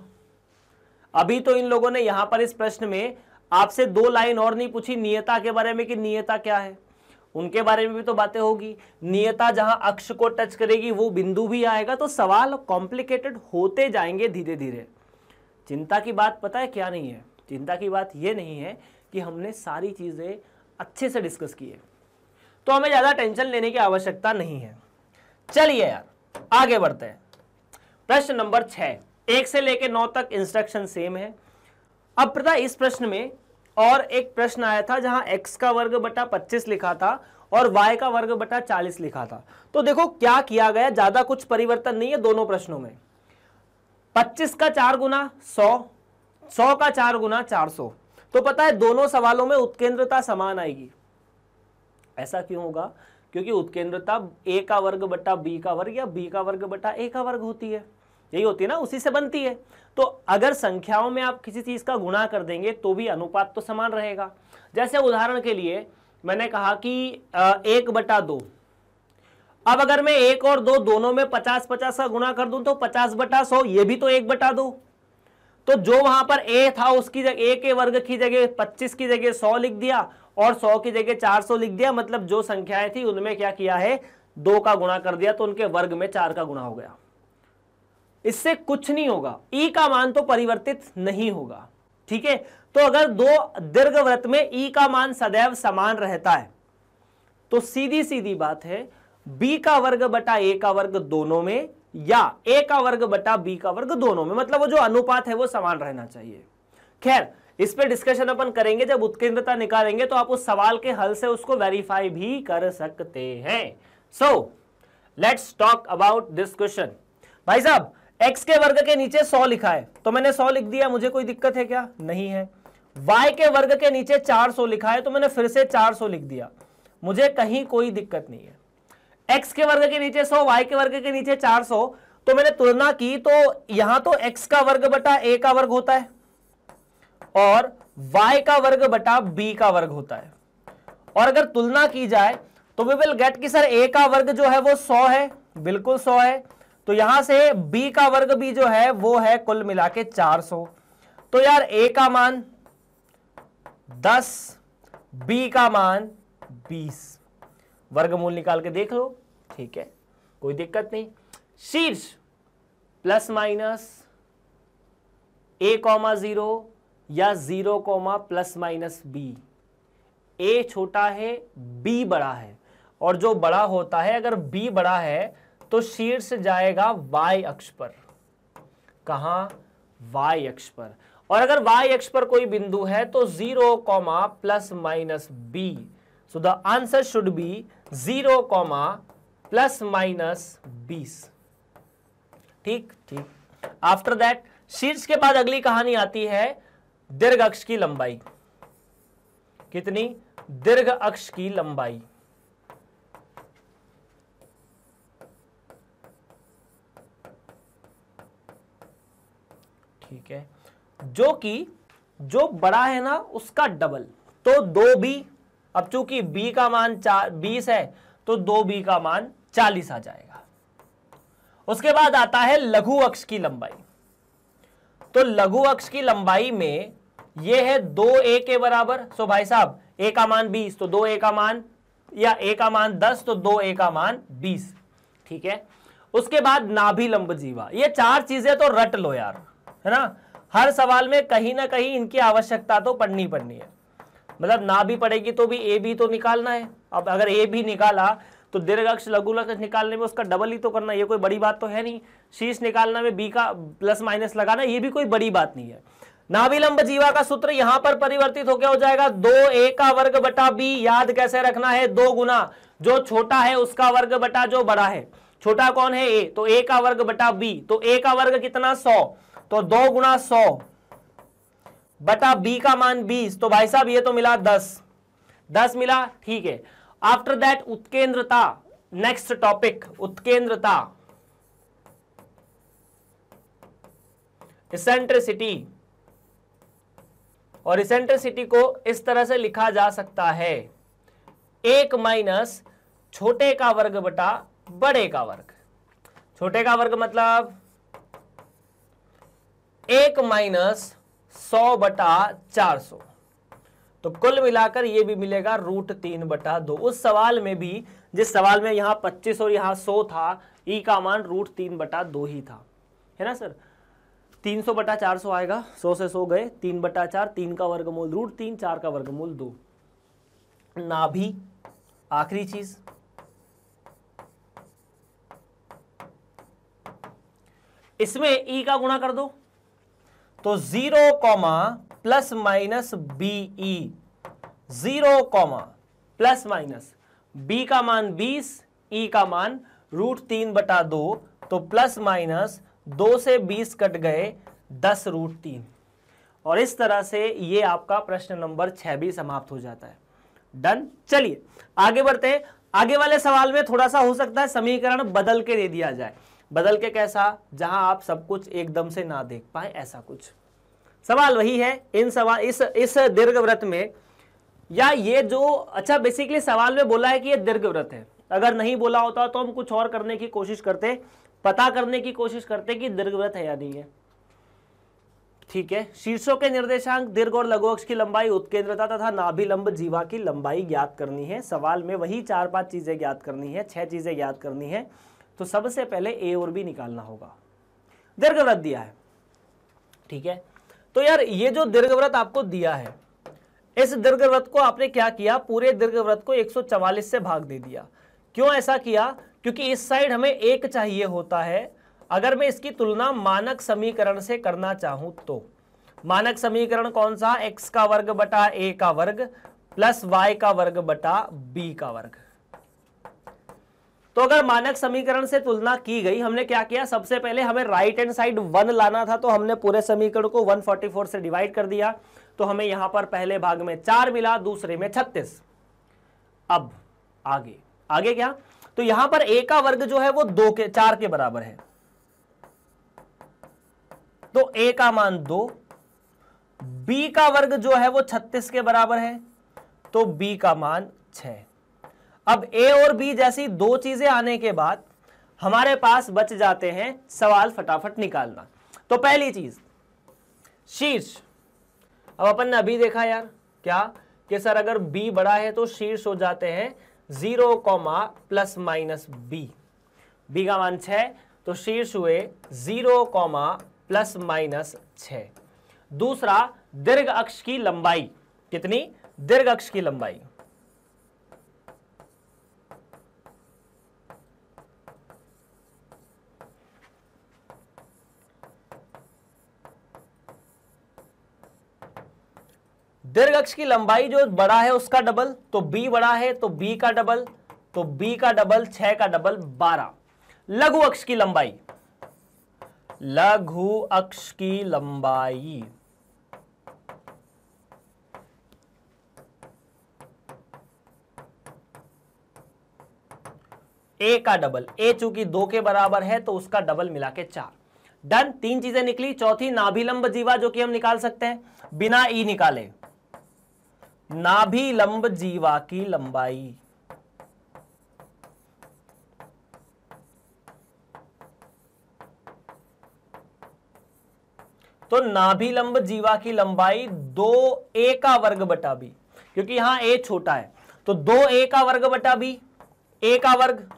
अभी तो इन लोगों ने यहां पर इस प्रश्न में आपसे 2 लाइन और नहीं पूछी नियता के बारे में कि नियता क्या है, उनके बारे में भी तो बातें होगी। नियता जहां अक्ष को टच करेगी वो बिंदु भी आएगा। तो सवाल कॉम्प्लिकेटेड होते जाएंगे धीरे धीरे। चिंता की बात पता है क्या नहीं है, चिंता की बात यह नहीं है कि हमने सारी चीजें अच्छे से डिस्कस की है, तो हमें ज्यादा टेंशन लेने की आवश्यकता नहीं है। चलिए यार आगे बढ़ते हैं। प्रश्न नंबर 6, 1 से लेकर 9 तक इंस्ट्रक्शन सेम है। अब पता इस प्रश्न में और एक प्रश्न आया था जहां x का वर्ग बटा 25 लिखा था और y का वर्ग बटा 40 लिखा था। तो देखो क्या किया गया, ज्यादा कुछ परिवर्तन नहीं है दोनों प्रश्नों में। 25 का 4 गुना 100, 100 का 4 गुना 400। तो पता है दोनों सवालों में उत्केंद्रता समान आएगी। ऐसा क्यों होगा? क्योंकि उत्केंद्रता a का वर्ग बटा b का वर्ग या b का वर्ग बटा a का वर्ग होती है, यही होती है ना, उसी से बनती है। तो अगर संख्याओं में आप किसी चीज का गुणा कर देंगे तो भी अनुपात तो समान रहेगा। जैसे उदाहरण के लिए मैंने कहा कि 1/2। अब अगर मैं 1 और 2 दोनों में 50-50 का गुणा कर दूं तो 50/100, ये भी तो 1/2। तो जो वहां पर a था उसकी जगह a के वर्ग की जगह 25 की जगह 100 लिख दिया और 100 की जगह 400 लिख दिया। मतलब जो संख्याएं थी उनमें क्या किया है, 2 का गुणा कर दिया, तो उनके वर्ग में 4 का गुणा हो गया। इससे कुछ नहीं होगा, ई का मान तो परिवर्तित नहीं होगा। ठीक है, तो अगर दो दीर्घवृत्त में ई का मान सदैव समान रहता है तो सीधी सीधी बात है बी का वर्ग बटा ए का वर्ग दोनों में या ए का वर्ग बटा बी का वर्ग दोनों में, मतलब वो जो अनुपात है वो समान रहना चाहिए। खैर इस पे डिस्कशन अपन करेंगे जब उत्केंद्रता निकालेंगे, तो आप उस सवाल के हल से उसको वेरीफाई भी कर सकते हैं। So let's talk about this question. भाई साहब x के वर्ग के नीचे 100 लिखा है तो मैंने 100 लिख दिया, मुझे कोई दिक्कत है क्या? नहीं है। y के वर्ग के नीचे 400 लिखा है तो मैंने फिर से 400 लिख दिया, मुझे कहीं कोई दिक्कत नहीं है। x के वर्ग के नीचे 100, y के वर्ग के नीचे 400, तो मैंने तुलना की तो यहां तो x का वर्ग बटा a का वर्ग होता है और y का वर्ग बटा b का वर्ग होता है। और अगर तुलना की जाए तो वी विल गेट कि सर a का वर्ग जो है वो 100 है, बिल्कुल 100 है। तो यहां से b का वर्ग भी जो है वो है कुल मिला के 400। तो यार a का मान 10, b का मान 20, वर्गमूल निकाल के देख लो, ठीक है, कोई दिक्कत नहीं। शीर्ष प्लस माइनस a,0 या 0, प्लस माइनस b। a छोटा है, b बड़ा है, और जो बड़ा होता है अगर b बड़ा है तो शीर्ष जाएगा y अक्ष पर। कहां? y अक्ष पर। और अगर y अक्ष पर कोई बिंदु है तो 0, plus minus b। So the answer should be 0, plus minus 20। ठीक ठीक। आफ्टर दैट शीर्ष के बाद अगली कहानी आती है दीर्घ अक्ष की लंबाई। कितनी? दीर्घ अक्ष की लंबाई। ठीक है, जो कि जो बड़ा है ना उसका डबल, तो 2b। अब चूंकि b का मान 20 है तो 2b का मान 40 आ जाएगा। उसके बाद आता है लघु अक्ष की लंबाई। तो लघु अक्ष की लंबाई में यह है 2a के बराबर। सो भाई साहब a का मान 20 तो 2a का मान, या a का मान 10 तो 2a का मान 20। ठीक है, उसके बाद नाभि लंब जीवा। ये 4 चीजें तो रट लो यार, है ना, हर सवाल में कहीं ना कहीं इनकी आवश्यकता तो पड़नी है। मतलब ना भी पड़ेगी तो भी ए बी तो निकालना है। अब अगर ए भी निकाला तो दीर्घ अक्ष लघु अक्ष निकालने में उसका डबल ही तो करना, ये कोई बड़ी बात तो है नहीं। शीर्ष निकालना में बी का प्लस माइनस लगाना, ये भी कोई बड़ी बात नहीं है। नाभिलंब जीवा का सूत्र यहां पर परिवर्तित होकर हो जाएगा 2a का वर्ग बटा b। याद कैसे रखना है? 2 गुना जो छोटा है उसका वर्ग बटा जो बड़ा है। छोटा कौन है? a, तो a का वर्ग बटा b। तो a का वर्ग कितना? 100, तो 2 गुना 100 बटा b का मान 20। तो भाई साहब ये तो मिला 10 मिला। ठीक है, आफ्टर दैट उत्केंद्रता। नेक्स्ट टॉपिक उत्केंद्रता, इसेंट्रिसिटी। और इसेंट्रिसिटी को इस तरह से लिखा जा सकता है 1 माइनस छोटे का वर्ग बटा बड़े का वर्ग। छोटे का वर्ग मतलब 1 माइनस 100 बटा 400। तो कुल मिलाकर ये भी मिलेगा √3/2। उस सवाल में भी, जिस सवाल में यहां 25 और यहां 100 था, ई का मान √3/2 ही था, है ना सर। 300/400 आएगा, 100 से 100 गए, 3/4, 3 का वर्गमूल √3, 4 का वर्गमूल 2। नाभि आखिरी चीज, इसमें ई का गुणा कर दो तो 0, ± BE, 0, ± B का मान 20, E का मान √3/2, तो ±2 से 20 कट गए 10 √3। और इस तरह से ये आपका प्रश्न नंबर 6 भी समाप्त हो जाता है। डन। चलिए आगे बढ़ते हैं। आगे वाले सवाल में थोड़ा सा हो सकता है समीकरण बदल के दे दिया जाए। बदल के कैसा? जहां आप सब कुछ एकदम से ना देख पाए, ऐसा कुछ। सवाल वही है इन सवाल इस दीर्घवृत्त में, या ये जो अच्छा बेसिकली सवाल में बोला है कि ये दीर्घवृत्त है। अगर नहीं बोला होता तो हम कुछ और करने की कोशिश करते, पता करने की कोशिश करते कि दीर्घवृत्त है या नहीं है। ठीक है। शीर्षों के निर्देशांक, दीर्घ और लघु अक्ष की लंबाई, उत्केंद्रता तथा नाभिलंब जीवा की लंबाई ज्ञात करनी है। सवाल में वही 4-5 चीजें ज्ञात करनी है, 6 चीजें ज्ञात करनी है। तो सबसे पहले ए और बी निकालना होगा। दीर्घवृत्त दिया है, ठीक है। तो यार ये जो दीर्घवृत्त आपको दिया है, इस दीर्घवृत्त को आपने क्या किया, पूरे दीर्घवृत्त को 144 से भाग दे दिया। क्यों ऐसा किया? क्योंकि इस साइड हमें 1 चाहिए होता है। अगर मैं इसकी तुलना मानक समीकरण से करना चाहूं तो मानक समीकरण कौन सा? x का वर्ग बटा a का वर्ग प्लस y का वर्ग बटा b का वर्ग। तो अगर मानक समीकरण से तुलना की गई, हमने क्या किया? सबसे पहले हमें राइट हैंड साइड 1 लाना था, तो हमने पूरे समीकरण को 144 से डिवाइड कर दिया। तो हमें यहां पर पहले भाग में 4 मिला, दूसरे में 36। अब आगे क्या? तो यहां पर a का वर्ग जो है वो 4 के बराबर है, तो a का मान 2। b का वर्ग जो है वो 36 के बराबर है, तो b का मान 6। अब a और b जैसी दो चीजें आने के बाद हमारे पास बच जाते हैं सवाल फटाफट निकालना। तो पहली चीज शीर्ष। अब अपन ने अभी देखा यार क्या कि सर अगर b बड़ा है तो शीर्ष हो जाते हैं 0, ± b का मान 6, तो शीर्ष हुए 0, ±6। दूसरा दीर्घ अक्ष की लंबाई कितनी? दीर्घ अक्ष की लंबाई दीर्घ अक्ष की लंबाई जो बड़ा है उसका डबल, तो b बड़ा है तो b का डबल, तो b का डबल 6 का डबल 12। लघु अक्ष की लंबाई, लघु अक्ष की लंबाई a का डबल, a चूंकि 2 के बराबर है तो उसका डबल मिला के 4। डन। 3 चीजें निकली। चौथी नाभिलंब जीवा, जो कि हम निकाल सकते हैं बिना ई निकाले। नाभिलंब जीवा की लंबाई तो नाभिलंब जीवा की लंबाई 2a का वर्ग बटा b, क्योंकि यहां a छोटा है, तो 2a का वर्ग बटा b। a का वर्ग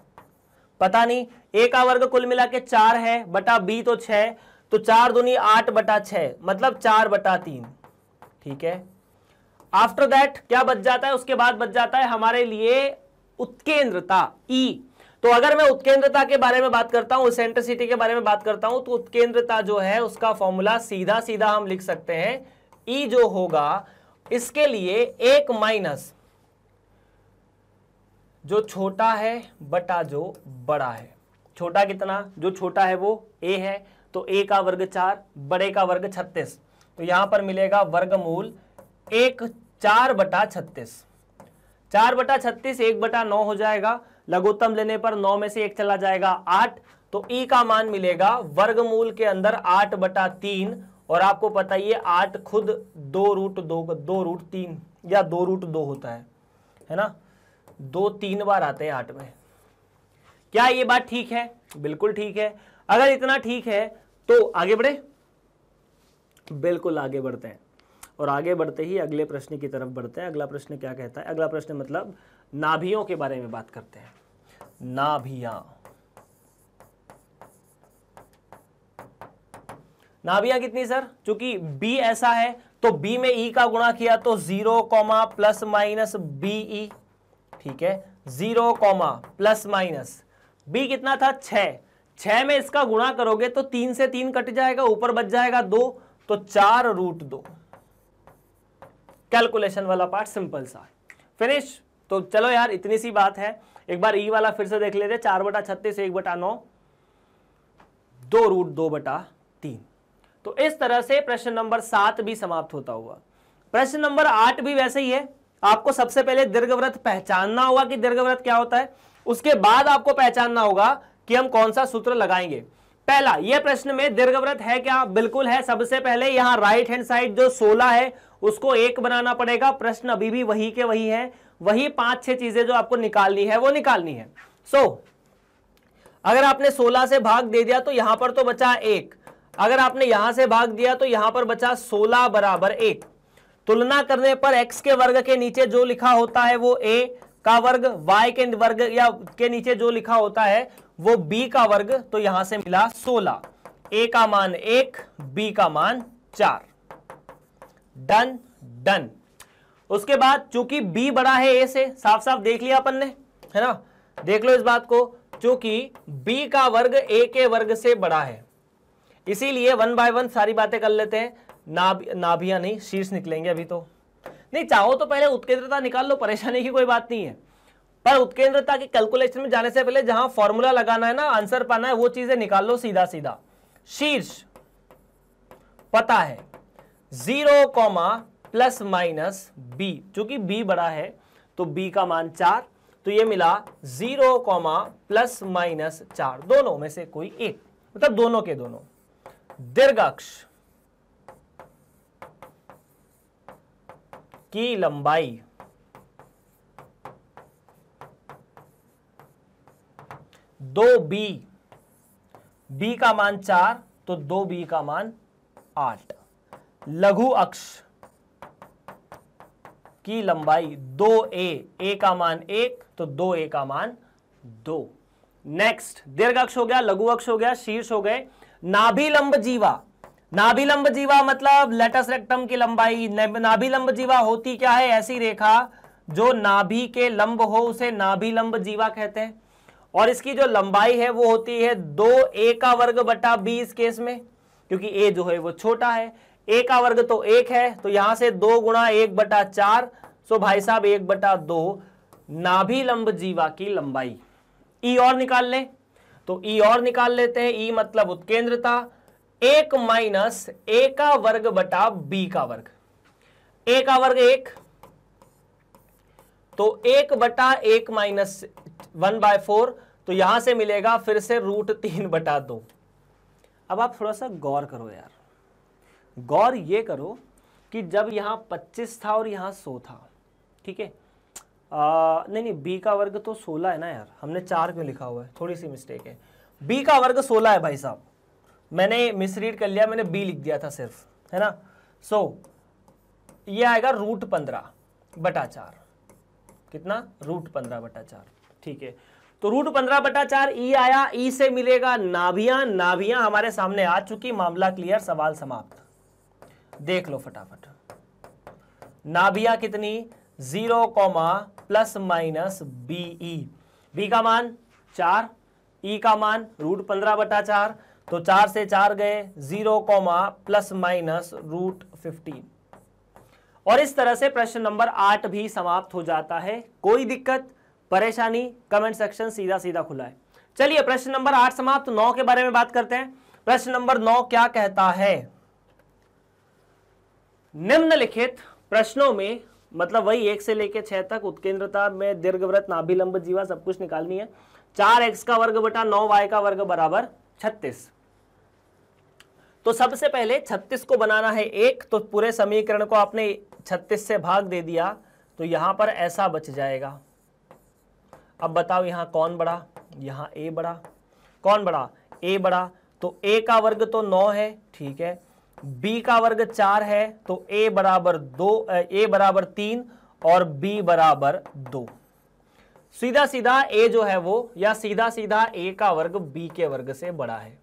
पता नहीं, a का वर्ग कुल मिला के 4 है, बटा b तो 6, तो 4 दूनी 8/6, मतलब 4/3। ठीक है। आफ्टर दैट क्या बच जाता है? उसके बाद बच जाता है हमारे लिए उत्केंद्रता E। तो अगर मैं उत्केंद्रता के बारे में बात करता हूं, एसेंट्रिसिटी के बारे में बात करता हूं, तो उत्केंद्रता जो है उसका फॉर्मूला सीधा सीधा हम लिख सकते हैं, E जो होगा इसके लिए 1 माइनस जो छोटा है बटा जो बड़ा है। छोटा कितना? जो छोटा है वो a है, तो a का वर्ग 4, बड़े का वर्ग 36, तो यहां पर मिलेगा वर्गमूल 1 4/36। 4/36 1/9 हो जाएगा। लघुत्तम लेने पर 9 में से 1 चला जाएगा 8, तो e का मान मिलेगा वर्गमूल के अंदर 8/3। और आपको पता ही है 8 खुद 2√3 या 2√2 होता है ना? 2 3 बार आते हैं 8 में। क्या ये बात ठीक है? बिल्कुल ठीक है। अगर इतना ठीक है तो आगे बढ़े, बिल्कुल आगे बढ़ते हैं। और आगे बढ़ते ही अगले प्रश्न की तरफ बढ़ते हैं। अगला प्रश्न क्या कहता है? अगला प्रश्न मतलब नाभियों के बारे में बात करते हैं। नाभियां, नाभियां कितनी सर, चूंकि b ऐसा है तो b में e का गुणा किया तो 0 प्लस माइनस BE, ठीक है, 0 प्लस माइनस b कितना था 6 में इसका गुणा करोगे तो 3 से 3 कट जाएगा, ऊपर बच जाएगा 2, तो 4√2। कैलकुलेशन वाला पार्ट सिंपल सा फिनिश। तो चलो यार इतनी सी बात है, एक बार ई वाला फिर से देख लेते। 4/36 1/9 2√2/3। तो इस तरह से प्रश्न नंबर 7 भी समाप्त होता हुआ। प्रश्न नंबर 8 भी वैसे ही है। आपको सबसे पहले दीर्घवृत्त पहचानना होगा कि दीर्घवृत्त क्या होता है, उसके बाद आपको पहचानना होगा कि हम कौन सा सूत्र लगाएंगे। पहला, यह प्रश्न में दीर्घवृत्त है क्या, बिल्कुल है। सबसे पहले यहां राइट हैंड साइड जो 16 है उसको 1 बनाना पड़ेगा। प्रश्न अभी भी वही के वही है, वही 5-6 चीजें जो आपको निकालनी है वो निकालनी है। अगर आपने 16 से भाग दे दिया तो यहां पर तो बचा 1, अगर आपने यहां से भाग दिया तो यहां पर बचा 16 बराबर 1। तुलना करने पर x के वर्ग के नीचे जो लिखा होता है वो a का वर्ग, y के वर्ग या के नीचे जो लिखा होता है वो b का वर्ग, तो यहां से मिला 16। a का मान 1, b का मान 4। Done done. उसके बाद चूंकि b बड़ा है a से, साफ साफ देख लिया अपन ने, है ना, देख लो इस बात को, चूंकि b का वर्ग a के वर्ग से बड़ा है, इसीलिए 1 बाय 1 सारी बातें कर लेते हैं। नाभियां नहीं, शीर्ष निकलेंगे अभी तो नहीं। चाहो तो पहले उत्केंद्रता निकाल लो, परेशानी की कोई बात नहीं है, पर उत्केंद्रता की कैलकुलेशन में जाने से पहले जहां फॉर्मूला लगाना है ना, आंसर पाना है, वो चीजें निकाल लो सीधा सीधा। शीर्ष पता है 0 प्लस माइनस b, चूंकि b बड़ा है तो b का मान 4, तो ये मिला 0 प्लस माइनस 4, दोनों में से कोई एक, मतलब दोनों के दोनों। दीर्घ अक्ष की लंबाई 2b, b का मान 4 तो 2b का मान 8। लघु अक्ष की लंबाई 2a, a का मान 1 तो 2a का मान 2। नेक्स्ट, दीर्घ अक्ष हो गया, लघु अक्ष हो गया, शीर्ष हो गए। नाभिलंब जीवा, नाभिलंब जीवा मतलब लेटस रेक्टम की लंबाई। नाभिलंब जीवा होती क्या है, ऐसी रेखा जो नाभि के लंब हो उसे नाभिलंब जीवा कहते हैं, और इसकी जो लंबाई है वो होती है 2a का वर्ग बटा b इस केस में, क्योंकि a जो है वो छोटा है, a का वर्ग तो 1 है, तो यहां से 2 गुणा 1/4, सो भाई साहब 1/2 नाभिलंब जीवा की लंबाई। ई और निकाल लें, तो ई और निकाल लेते हैं। ई मतलब उत्केंद्रता, 1 माइनस a का वर्ग बटा b का वर्ग। a का वर्ग 1, तो 1/1 माइनस 1/4, तो यहां से मिलेगा फिर से √3/2। अब आप थोड़ा सा गौर करो यार, गौर ये करो कि जब यहां 25 था और यहां 100 था, ठीक है, नहीं b का वर्ग तो 16 है ना यार, हमने 4 क्यों लिखा हुआ है, थोड़ी सी मिस्टेक है। b का वर्ग 16 है भाई साहब, मैंने मिसरीड कर लिया, मैंने b लिख दिया था सिर्फ, है ना। ये आएगा √15/4, कितना, √15/4, ठीक है। तो √15/4 ई आया, ई से मिलेगा नाभियां, नाभियां हमारे सामने आ चुकी, मामला क्लियर, सवाल समाप्त। देख लो फटाफट, नाभियां कितनी, 0 प्लस माइनस BE, B का मान 4, E का मान √15/4, तो 4 से 4 गए, 0 प्लस माइनस √15। और इस तरह से प्रश्न नंबर 8 भी समाप्त हो जाता है। कोई दिक्कत परेशानी, कमेंट सेक्शन सीधा सीधा खुला है। चलिए प्रश्न नंबर 8 समाप्त। 9 के बारे में बात करते हैं। प्रश्न नंबर 9 क्या कहता है, निम्नलिखित प्रश्नों में, मतलब वही 1 से लेकर 6 तक, उत्केंद्रता में दीर्घवृत्त, नाभिलंब जीवा, सब कुछ निकालनी है। 4x का वर्ग बटा 9y का वर्ग बराबर 36। तो सबसे पहले 36 को बनाना है 1, तो पूरे समीकरण को आपने 36 से भाग दे दिया, तो यहां पर ऐसा बच जाएगा। अब बताओ यहां कौन बड़ा, यहां a बड़ा, कौन बड़ा, a बड़ा, तो a का वर्ग तो 9 है, ठीक है, b का वर्ग 4 है, तो a बराबर 3 और b बराबर 2। सीधा सीधा a जो है वो, या सीधा सीधा a का वर्ग b के वर्ग से बड़ा है।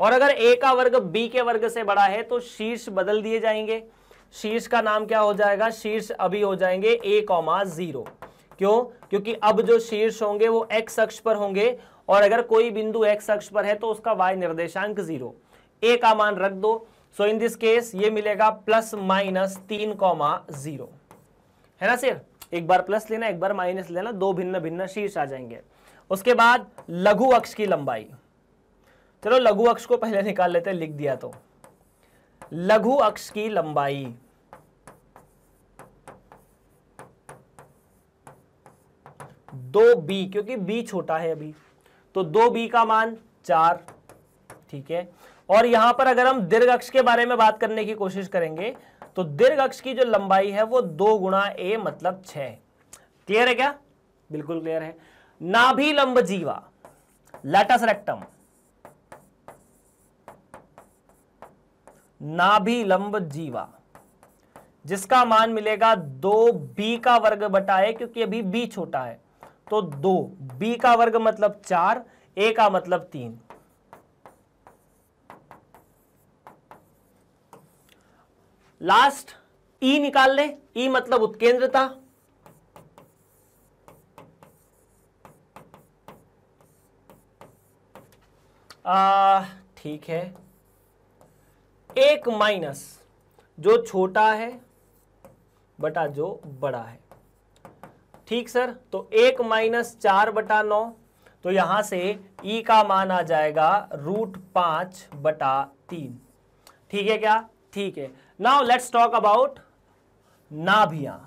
और अगर a का वर्ग b के वर्ग से बड़ा है तो शीर्ष बदल दिए जाएंगे। शीर्ष का नाम क्या हो जाएगा? शीर्ष अभी हो जाएंगे a,0। क्यों? क्योंकि अब जो शीर्ष होंगे वो x अक्ष पर होंगे और अगर कोई बिंदु x अक्ष पर है तो उसका y निर्देशांक 0। a का मान रख दो। सो इन दिस केस ये मिलेगा ±3,0 है ना सर? एक बार प्लस लेना, एक बार माइनस लेना, दो भिन्न भिन्न शीर्ष आ जाएंगे। उसके बाद लघु अक्ष की लंबाई, चलो लघु अक्ष को पहले निकाल लेते हैं, लिख दिया तो लघु अक्ष की लंबाई 2b, क्योंकि b छोटा है अभी, तो 2b का मान 4, ठीक है। और यहां पर अगर हम दीर्घ अक्ष के बारे में बात करने की कोशिश करेंगे तो दीर्घ अक्ष की जो लंबाई है वो 2 गुणा a मतलब 6। क्लियर है क्या? बिल्कुल क्लियर है। नाभि लंब जीवा, लैटस रेक्टम, नाभि लंब जीवा जिसका मान मिलेगा 2b का वर्ग बटा a, क्योंकि अभी b छोटा है तो 2b का वर्ग मतलब 4, a का मतलब 3। लास्ट ई निकाल ले, ई मतलब उत्केंद्रता, ठीक है, एक माइनस जो छोटा है बटा जो बड़ा है, ठीक सर। तो 1 माइनस 4/9, तो यहां से ई का मान आ जाएगा √5/3। ठीक है क्या? ठीक है। नाउ लेट्स टॉक अबाउट नाभियां।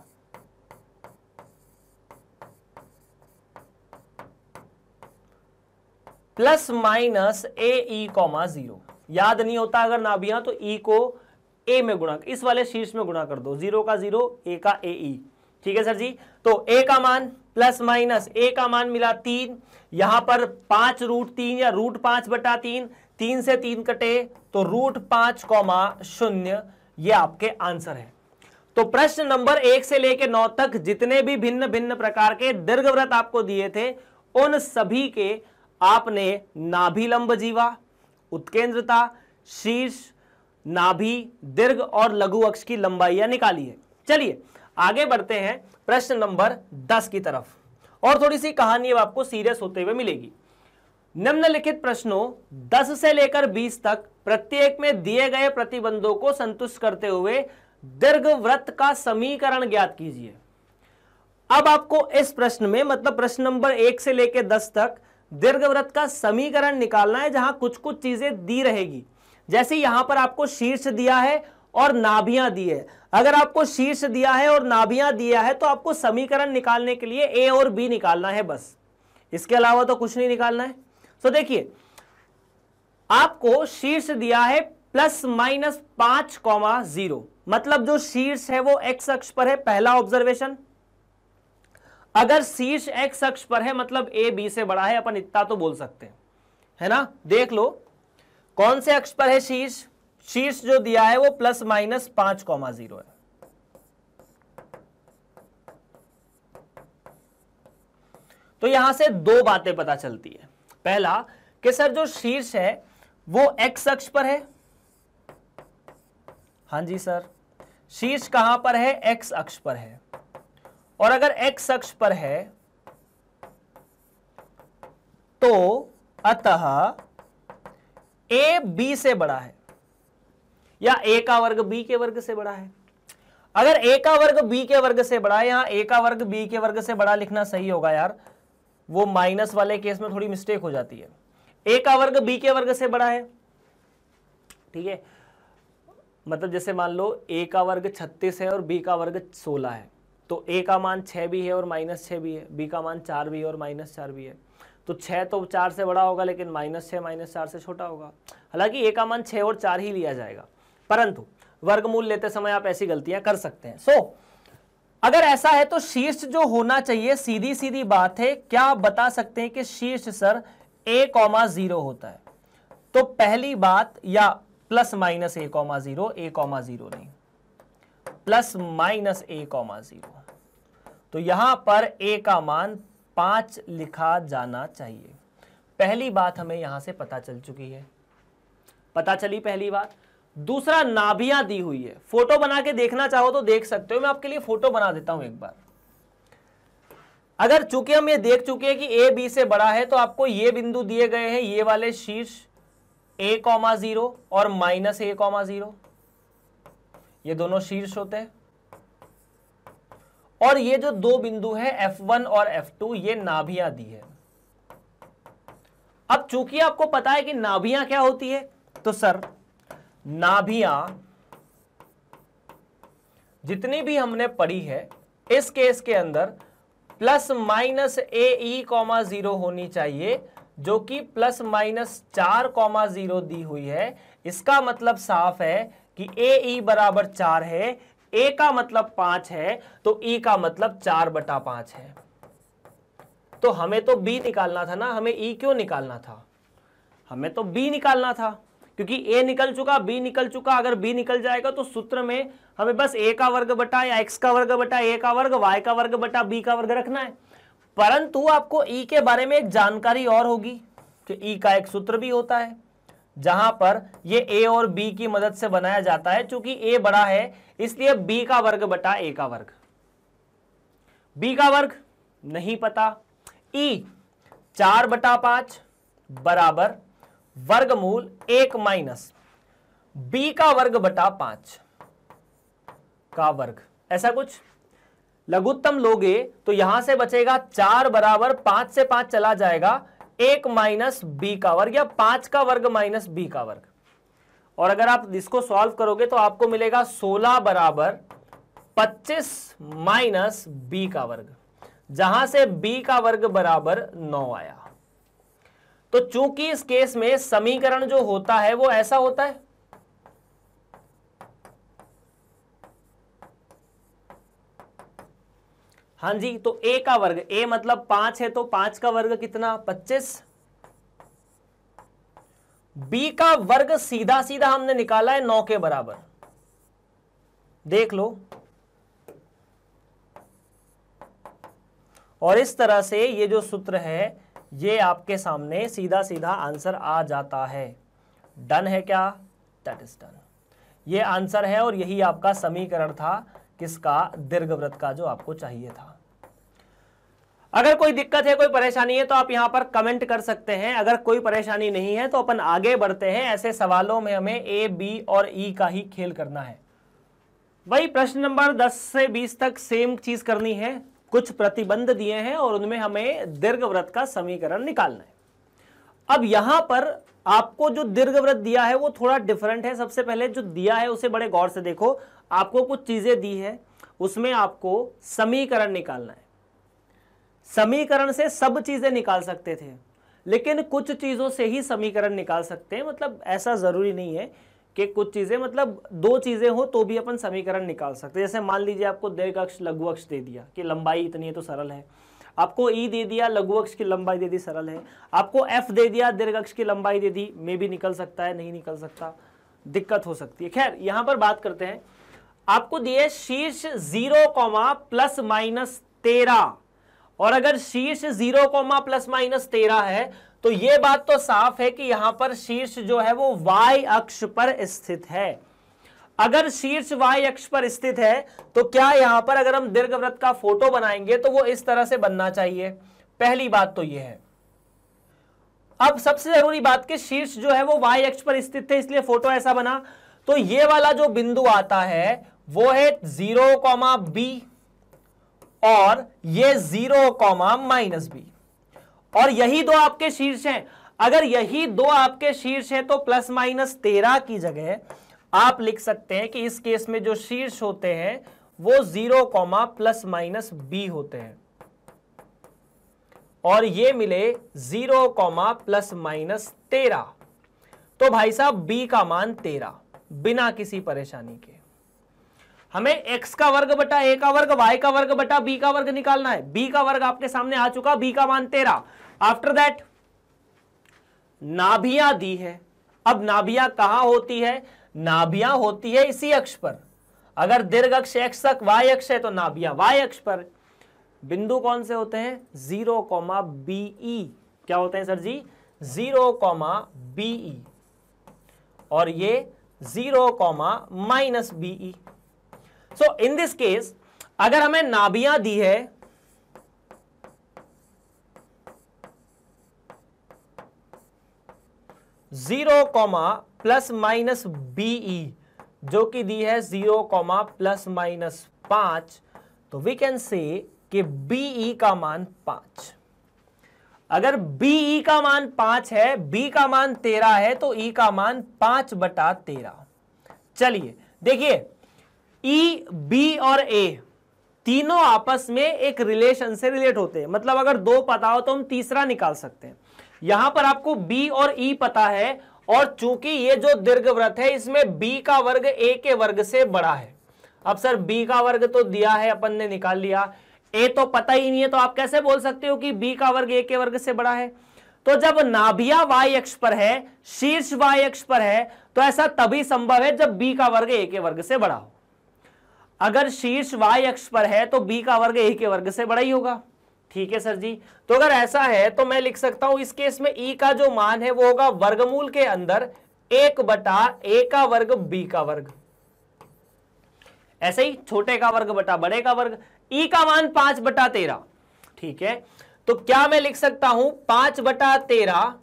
±AE,0। याद नहीं होता अगर नाभियां तो ई को ए में गुणा, इस वाले शीर्ष में गुणा कर दो, 0 का 0, ए का AE। ठीक है सर जी। तो ए का मान प्लस माइनस ए का मान मिला 3, यहां पर 5√3 या √5/3, 3 से 3 कटे तो √5,0, ये आपके आंसर है। तो प्रश्न नंबर 1 से लेकर 9 तक जितने भी भिन्न भिन्न प्रकार के दीर्घवृत्त आपको दिए थे उन सभी के आपने नाभि लंब जीवा, उत्केंद्रता, शीर्ष, नाभि, दीर्घ और लघु अक्ष की लंबाइयां निकाली है। चलिए आगे बढ़ते हैं प्रश्न नंबर 10 की तरफ, और थोड़ी सी कहानी अब आपको सीरियस होते हुए मिलेगी। निम्नलिखित प्रश्नों 10 से लेकर 20 तक प्रत्येक में दिए गए प्रतिबंधों को संतुष्ट करते हुए दीर्घवृत्त का समीकरण ज्ञात कीजिए। अब आपको इस प्रश्न में, मतलब प्रश्न नंबर 1 से लेकर 10 तक दीर्घवृत्त का समीकरण निकालना है, जहां कुछ कुछ चीजें दी रहेगी। जैसे यहां पर आपको शीर्ष दिया है और नाभियां दी है। अगर आपको शीर्ष दिया है और नाभियां दिया है तो आपको समीकरण निकालने के लिए ए और बी निकालना है बस, इसके अलावा तो कुछ नहीं निकालना है। तो देखिए आपको शीर्ष दिया है ±5,0, मतलब जो शीर्ष है वो एक्स अक्ष पर है, पहला ऑब्जर्वेशन। अगर शीर्ष एक्स अक्ष पर है मतलब ए बी से बड़ा है, अपन इतना तो बोल सकते हैं, है ना। देख लो कौन से अक्ष पर है शीर्ष, शीर्ष जो दिया है वो ±5,0 है। तो यहां से दो बातें पता चलती है। पहला कि सर जो शीर्ष है वो एक्स अक्ष पर है। हां जी सर, शीर्ष कहां पर है? एक्स अक्ष पर है। और अगर एक्स अक्ष पर है तो अतः ए बी से बड़ा है, या ए का वर्ग बी के वर्ग से बड़ा है। अगर ए का वर्ग बी के वर्ग से बड़ा है, यहां ए का वर्ग बी के वर्ग से बड़ा लिखना सही होगा यार, वो माइनस वाले केस में थोड़ी मिस्टेक हो जाती है। ए का वर्ग बी के वर्ग से बड़ा है, ठीक है। मतलब जैसे मान लो ए का वर्ग 36 है और बी का वर्ग 16 है, तो ए का मान 6 भी है और -6 भी है, बी का मान 4 भी है और -4 भी है। तो 6 तो 4 से बड़ा होगा, लेकिन -6 -4 से छोटा होगा। हालांकि ए का मान 6 और 4 ही लिया जाएगा, परंतु वर्गमूल लेते समय आप ऐसी गलतियां कर सकते हैं। सो अगर ऐसा है तो शीर्ष जो होना चाहिए, सीधी सीधी बात है, क्या आप बता सकते हैं कि शीर्ष सर a,0 होता है? तो पहली बात, या ±a,0, a,0 नहीं, ±a,0। तो यहां पर a का मान 5 लिखा जाना चाहिए। पहली बात हमें यहां से पता चल चुकी है। पता चली पहली बात। दूसरा, नाभियां दी हुई है, फोटो बना के देखना चाहो तो देख सकते हो, मैं आपके लिए फोटो बना देता हूं एक बार। अगर चूंकि हम ये देख चुके हैं कि ए बी से बड़ा है, तो आपको ये बिंदु दिए गए हैं, ये वाले शीर्ष a,0 और -a,0, ये दोनों शीर्ष होते हैं। और ये जो दो बिंदु है F1 और F2, ये नाभियां दी है। अब चूंकि आपको पता है कि नाभियां क्या होती है, तो सर नाभियां जितनी भी हमने पढ़ी है इस केस के अंदर ±AE,0 होनी चाहिए, जो कि ±4,0 दी हुई है। इसका मतलब साफ है कि AE बराबर 4 है, A का मतलब 5 है, तो E का मतलब 4/5 है। तो हमें तो B निकालना था ना, हमें E क्यों निकालना था? हमें तो B निकालना था, क्योंकि A निकल चुका, B निकल चुका। अगर B निकल जाएगा तो सूत्र में हमें बस A का वर्ग बटा या X का वर्ग बटा A का वर्ग, Y का वर्ग बटा B का वर्ग रखना है। परंतु आपको E के बारे में एक जानकारी और होगी कि E का एक सूत्र भी होता है, जहां पर ये A और B की मदद से बनाया जाता है। चूंकि A बड़ा है इसलिए B का वर्ग बटा A का वर्ग। B का वर्ग नहीं पता, E 4/5 बराबर वर्गमूल 1 माइनस B का वर्ग बटा 5 का वर्ग, ऐसा कुछ। लघुत्तम लोगे तो यहां से बचेगा 4 बराबर 5 से 5 चला जाएगा, 1 माइनस B का वर्ग या 5 का वर्ग माइनस B का वर्ग। और अगर आप इसको सॉल्व करोगे तो आपको मिलेगा 16 बराबर 25 माइनस B का वर्ग, जहां से B का वर्ग बराबर 9 आया। तो चूंकि इस केस में समीकरण जो होता है वो ऐसा होता है, हाँ जी, तो A का वर्ग, A मतलब 5 है, तो 5 का वर्ग कितना? 25। B का वर्ग सीधा सीधा हमने निकाला है 9 के बराबर, देख लो। और इस तरह से ये जो सूत्र है ये आपके सामने सीधा सीधा आंसर आ जाता है। डन है क्या? That is done. ये आंसर है और यही आपका समीकरण था, किसका? दीर्घवृत्त का, जो आपको चाहिए था। अगर कोई दिक्कत है, कोई परेशानी है तो आप यहां पर कमेंट कर सकते हैं। अगर कोई परेशानी नहीं है तो अपन आगे बढ़ते हैं। ऐसे सवालों में हमें A, B और E का ही खेल करना है। भाई प्रश्न नंबर 10 से 20 तक सेम चीज करनी है। कुछ प्रतिबंध दिए हैं और उनमें हमें दीर्घवृत्त का समीकरण निकालना है। अब यहां पर आपको जो दीर्घवृत्त दिया है वो थोड़ा डिफरेंट है। सबसे पहले जो दिया है उसे बड़े गौर से देखो। आपको कुछ चीजें दी है, उसमें आपको समीकरण निकालना है। समीकरण से सब चीजें निकाल सकते थे, लेकिन कुछ चीजों से ही समीकरण निकाल सकते हैं। मतलब ऐसा जरूरी नहीं है कि कुछ चीजें, मतलब दो चीजें हो तो भी अपन समीकरण निकाल सकते हैं। जैसे मान लीजिए आपको दीर्घ अक्ष लघु अक्ष दे दिया कि लंबाई इतनी है तो सरल है। आपको E दे दिया, लघु अक्ष की लंबाई दे दी, सरल है। आपको F दे दिया, दीर्घ अक्ष की लंबाई दे दी, में भी निकल सकता है, नहीं निकल सकता, दिक्कत हो सकती है। खैर यहां पर बात करते हैं। आपको दिए शीर्ष 0, ±13, और अगर शीर्ष 0, ±13 है तो यह बात तो साफ है कि यहां पर शीर्ष जो है वो y अक्ष पर स्थित है। अगर शीर्ष y अक्ष पर स्थित है तो क्या यहां पर अगर हम दीर्घवृत्त का फोटो बनाएंगे तो वो इस तरह से बनना चाहिए। पहली बात तो यह है। अब सबसे जरूरी बात कि शीर्ष जो है वो y अक्ष पर स्थित है, इसलिए फोटो ऐसा बना। तो ये वाला जो बिंदु आता है वो है 0, b और ये 0, -b, और यही दो आपके शीर्ष हैं। अगर यही दो आपके शीर्ष हैं तो ±13 की जगह आप लिख सकते हैं कि इस केस में जो शीर्ष होते हैं वो 0, ±b होते हैं, और ये मिले 0, ±13। तो भाई साहब b का मान 13, बिना किसी परेशानी के। हमें x का वर्ग बटा a का वर्ग, y का वर्ग बटा b का वर्ग निकालना है। b का वर्ग आपके सामने आ चुका, b का मान 13। आफ्टर दैट नाभियां दी है। अब नाभियां कहां होती है? नाभियां होती है इसी अक्ष पर। अगर दीर्घ अक्ष x अक्ष y अक्ष है तो नाभियां y अक्ष पर। बिंदु कौन से होते हैं? 0, BE। क्या होते हैं सर जी? 0, BE। और ये 0 माइनस BE. So in this case अगर हमें नाभियां दी है 0 प्लस माइनस बीई, जो कि दी है 0 प्लस माइनस 5, तो वी कैन से कि बीई का मान 5। अगर बीई का मान 5 है, बी का मान 13 है, तो ई का मान 5/13। चलिए देखिए, ई, बी और ए तीनों आपस में एक रिलेशन से रिलेट होते हैं। मतलब अगर 2 पता हो तो हम तीसरा निकाल सकते हैं। यहां पर आपको बी और ई पता है, और चूंकि ये जो दीर्घवृत्त है इसमें बी का वर्ग ए के वर्ग से बड़ा है। अब सर बी का वर्ग तो दिया है, अपन ने निकाल लिया, ए तो पता ही नहीं है, तो आप कैसे बोल सकते हो कि बी का वर्ग ए के वर्ग से बड़ा है? तो जब नाभियां वाई अक्ष पर है, शीर्ष वाई अक्ष पर है, तो ऐसा तभी संभव है जब बी का वर्ग ए के वर्ग से बड़ा हो। अगर शीर्ष वाई अक्ष पर है तो बी का वर्ग ए के वर्ग से बड़ा ही होगा। ठीक है सर जी। तो अगर ऐसा है तो मैं लिख सकता हूं इस केस में ई का जो मान है वो होगा वर्गमूल के अंदर 1/a का वर्ग बी का वर्ग। ऐसे ही छोटे का वर्ग बटा बड़े का वर्ग। ई का मान 5/13। ठीक है, तो क्या मैं लिख सकता हूं 5/13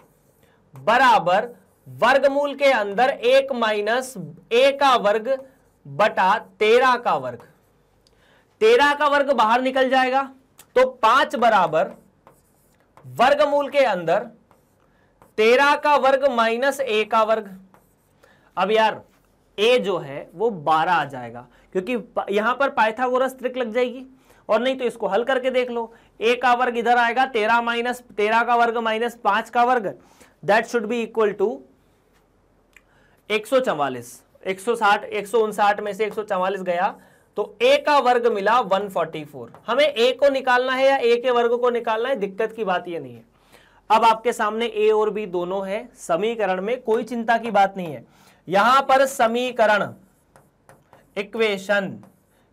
बराबर वर्गमूल के अंदर 1 माइनस a का वर्ग बटा 13 का वर्ग। 13 का वर्ग बाहर निकल जाएगा, तो 5 बराबर वर्गमूल के अंदर 13 का वर्ग माइनस a का वर्ग। अब यार a जो है वो 12 आ जाएगा, क्योंकि यहां पर पाइथागोरस ट्रिक लग जाएगी, और नहीं तो इसको हल करके देख लो। a का वर्ग इधर आएगा, 13 का वर्ग माइनस 5 का वर्ग, that should be equal to 144। 159 में से 144 गया, तो a का वर्ग मिला 144। हमें a को निकालना है या a के वर्ग को निकालना है, दिक्कत की बात ये नहीं है। अब आपके सामने a और b दोनों है समीकरण में, कोई चिंता की बात नहीं है। यहां पर समीकरण इक्वेशन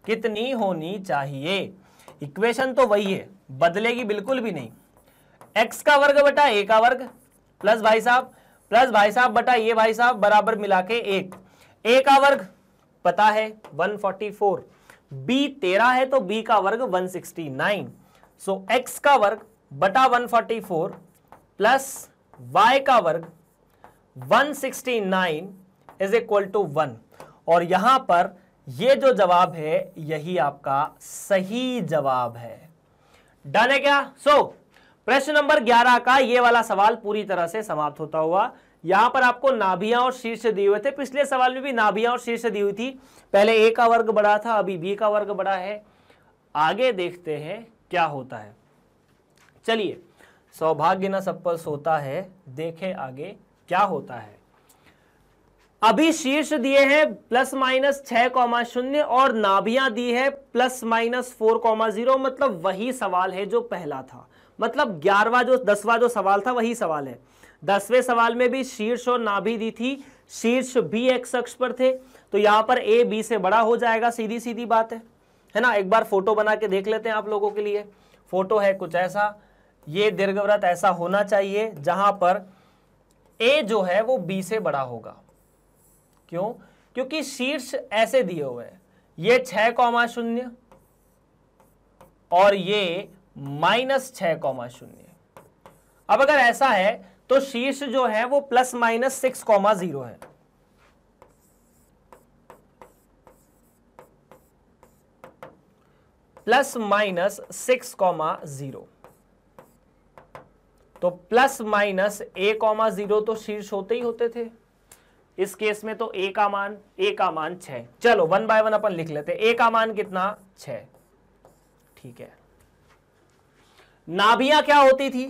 कितनी होनी चाहिए? इक्वेशन तो वही है, बदलेगी बिल्कुल भी नहीं। x का वर्ग बटा a का वर्ग प्लस भाई साहब बटा ये भाई साहब बराबर मिला के 1। a का वर्ग पता है 144, b 13 है तो b का वर्ग 169। सो x का वर्ग बटा 144 प्लस y का वर्ग 169 इज इक्वल टू 1। और यहां पर ये जो जवाब है यही आपका सही जवाब है। डन है क्या? सो प्रश्न नंबर 11 का ये वाला सवाल पूरी तरह से समाप्त होता हुआ। यहां पर आपको नाभियां और शीर्ष दिए हुए थे, पिछले सवाल में भी नाभियां और शीर्ष दी हुई थी। पहले a का वर्ग बड़ा था, अभी b का वर्ग बड़ा है। आगे देखते हैं क्या होता है। चलिए, सौभाग्य न सब पर सोता है, देखें आगे क्या होता है। अभी शीर्ष दिए हैं प्लस माइनस 6,0 और नाभियां दी है प्लस माइनस 4,0। मतलब वही सवाल है जो पहला था। मतलब 10वां जो सवाल था वही सवाल है। 10वें सवाल में भी शीर्ष और नाभि दी थी, शीर्ष भी एक्स अक्ष पर थे, तो यहां पर a b से बड़ा हो जाएगा, सीधी सीधी बात है ना। एक बार फोटो बना के देख लेते हैं आप लोगों के लिए। फोटो है कुछ ऐसा, ये दीर्घवृत्त ऐसा होना चाहिए जहां पर a जो है वो b से बड़ा होगा। क्यों? क्योंकि शीर्ष ऐसे दिए हुए हैं, ये 6,0 और ये माइनस 6,0। अब अगर ऐसा है तो शीर्ष जो है वो प्लस माइनस 6,0 है। प्लस माइनस 6,0, तो प्लस माइनस a,0 तो शीर्ष होते ही होते थे। इस केस में तो a का मान 6। चलो 1 बाय 1 अपन लिख लेते। a का मान कितना? 6। ठीक है। नाभियां क्या होती थी?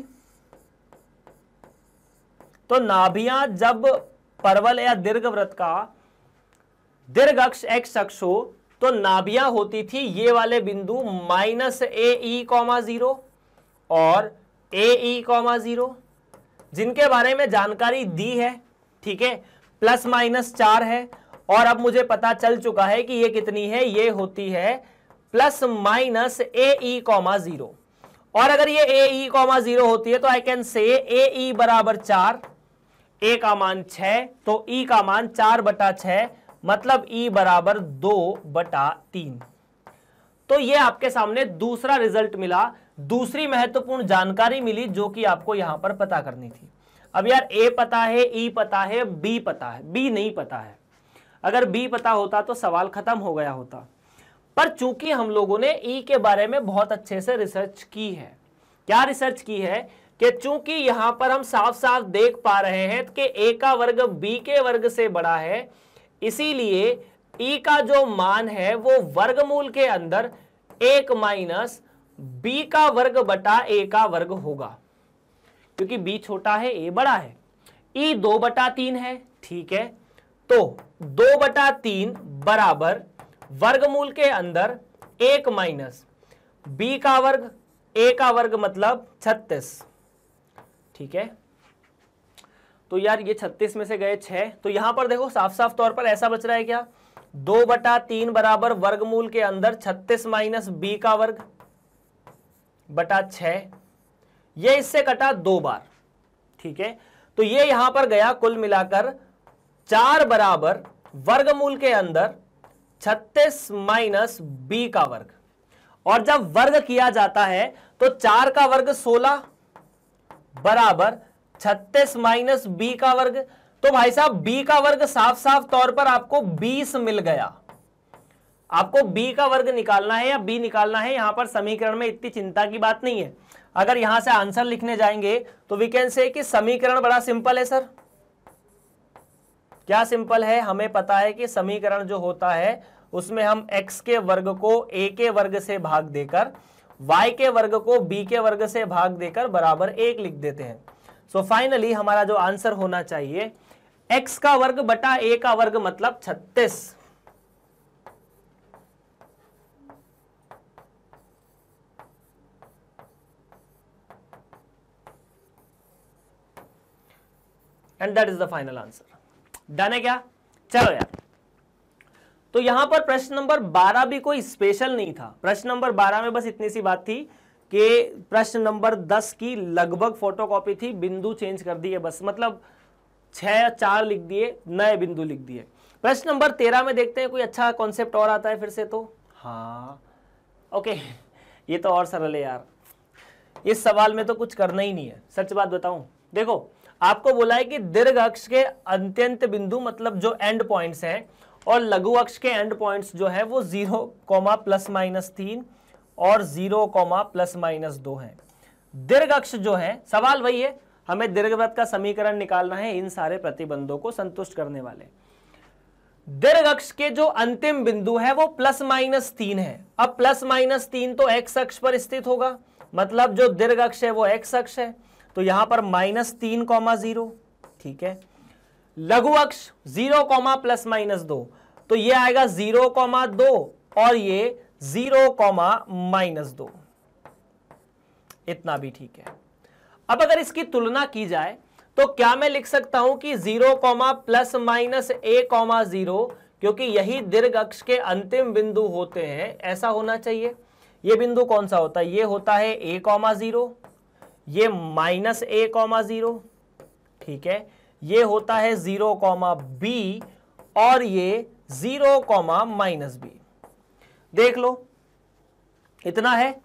तो नाभियां जब परवल या दीर्घवृत्त का दीर्घ अक्ष x अक्ष हो तो नाभियां होती थी ये वाले बिंदु माइनस ae,0 और ae,0, जिनके बारे में जानकारी दी है। ठीक है, प्लस माइनस 4 है, और अब मुझे पता चल चुका है कि ये कितनी है, ये होती है प्लस माइनस ae,0। और अगर ये ae,0 होती है तो आई कैन से ae बराबर 4, ए का मान 6, तो ई का मान 4/6, मतलब ई बराबर 2/3। तो ये आपके सामने दूसरा रिजल्ट मिला, दूसरी महत्वपूर्ण जानकारी मिली जो कि आपको यहां पर पता करनी थी। अब यार ए पता है, ई पता है, बी पता है, बी नहीं पता है। अगर बी पता होता तो सवाल खत्म हो गया होता, पर चूंकि हम लोगों ने ई के बारे में बहुत अच्छे से रिसर्च की है। क्या रिसर्च की है कि चूंकि यहां पर हम साफ साफ देख पा रहे हैं कि ए का वर्ग बी के वर्ग से बड़ा है, इसीलिए ई का जो मान है वो वर्गमूल के अंदर 1 माइनस बी का वर्ग बटा ए का वर्ग होगा, क्योंकि बी छोटा है, ए बड़ा है। ई 2/3 है, ठीक है, तो 2/3 बराबर वर्गमूल के अंदर 1 माइनस बी का वर्ग, ए का वर्ग मतलब 36, ठीक है। तो यार ये 36 में से गए 6, तो यहां पर देखो साफ साफ तौर पर ऐसा बच रहा है क्या, 2/3 बराबर वर्गमूल के अंदर 36 माइनस बी का वर्ग बटा 6। ये इससे कटा 2 बार, ठीक है, तो ये यहां पर गया कुल मिलाकर 4 बराबर वर्गमूल के अंदर 36 माइनस बी का वर्ग। और जब वर्ग किया जाता है तो 4 का वर्ग 16 बराबर 36 माइनस बी का वर्ग। तो भाई साहब b का वर्ग साफ साफ तौर पर आपको 20 मिल गया। आपको b का वर्ग निकालना है या b निकालना है, यहां पर समीकरण में इतनी चिंता की बात नहीं है। अगर यहां से आंसर लिखने जाएंगे तो वी कैन से कि समीकरण बड़ा सिंपल है सर। क्या सिंपल है, हमें पता है कि समीकरण जो होता है उसमें हम x के वर्ग को a के वर्ग से भाग देकर, y के वर्ग को b के वर्ग से भाग देकर बराबर 1 लिख देते हैं। सो फाइनली हमारा जो आंसर होना चाहिए x का वर्ग बटा a का वर्ग मतलब 36। And that is the final answer. Done है क्या? चलो यार, तो यहां पर प्रश्न नंबर 12 भी कोई स्पेशल नहीं था। प्रश्न नंबर 12 में बस इतनी सी बात थी कि प्रश्न नंबर 10 की लगभग फोटोकॉपी थी, बिंदु चेंज कर दिए बस, मतलब 6 4 लिख दिए, नए बिंदु लिख दिए। प्रश्न नंबर 13 में देखते हैं कोई अच्छा कॉन्सेप्ट और आता है फिर से तो। हाँ ओके, ये तो और सरल है यार, इस सवाल में तो कुछ करना ही नहीं है। सच बात बताऊं, देखो आपको बोला है कि दीर्घ अक्ष के अत्यंत बिंदु मतलब जो एंड पॉइंट्स हैं और लघु अक्ष के एंड पॉइंट्स जो है वो 0, ±3 और 0, ±2 हैं। दीर्घ अक्ष जो है, सवाल वही है, हमें दीर्घवृत्त का समीकरण निकालना है इन सारे प्रतिबंधों को संतुष्ट करने वाले। दीर्घ अक्ष के जो अंतिम बिंदु है वो ±3 है। अब ±3 तो x अक्ष पर स्थित होगा, मतलब जो दीर्घ अक्ष है वो x अक्ष है, तो यहां पर -3, 0, ठीक है। लघु अक्ष 0, ±2, तो ये आएगा 0, 2 और ये 0, -2, इतना भी ठीक है। अब अगर इसकी तुलना की जाए तो क्या मैं लिख सकता हूं कि 0, ±a, 0, क्योंकि यही दीर्घ अक्ष के अंतिम बिंदु होते हैं, ऐसा होना चाहिए। ये बिंदु कौन सा होता है? ये होता है a, 0, ये -a, 0, ठीक है, ये होता है 0, b और ये 0, -b। देख लो इतना है।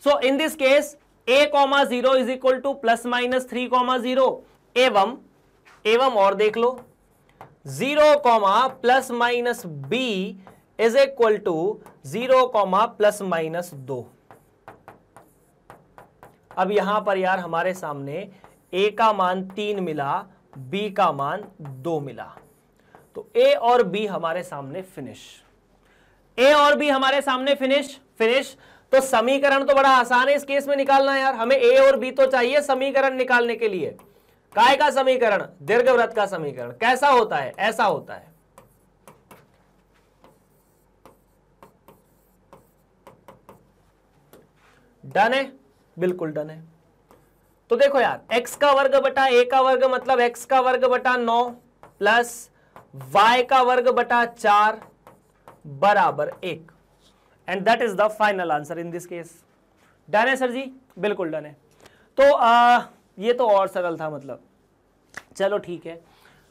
So in this case a, 0 is equal to ±3, 0 एवं और देख लो 0, ±b इज इक्वल टू 0, ±2। अब यहां पर यार हमारे सामने a का मान 3 मिला, b का मान 2 मिला, तो a और b हमारे सामने फिनिश। a और b हमारे सामने फिनिश। तो समीकरण तो बड़ा आसान है इस केस में निकालना यार, हमें a और b तो चाहिए समीकरण निकालने के लिए। काय का समीकरण? दीर्घवृत्त का समीकरण। कैसा होता है? ऐसा होता है। डन है? बिल्कुल डन है। तो देखो यार, x का वर्ग बटा a का वर्ग मतलब x का वर्ग बटा 9 प्लस y का वर्ग बटा 4 बराबर 1, and that is the final answer in this case. Done है सर जी? बिल्कुल डन है। तो ये तो और सरल था मतलब। चलो ठीक है,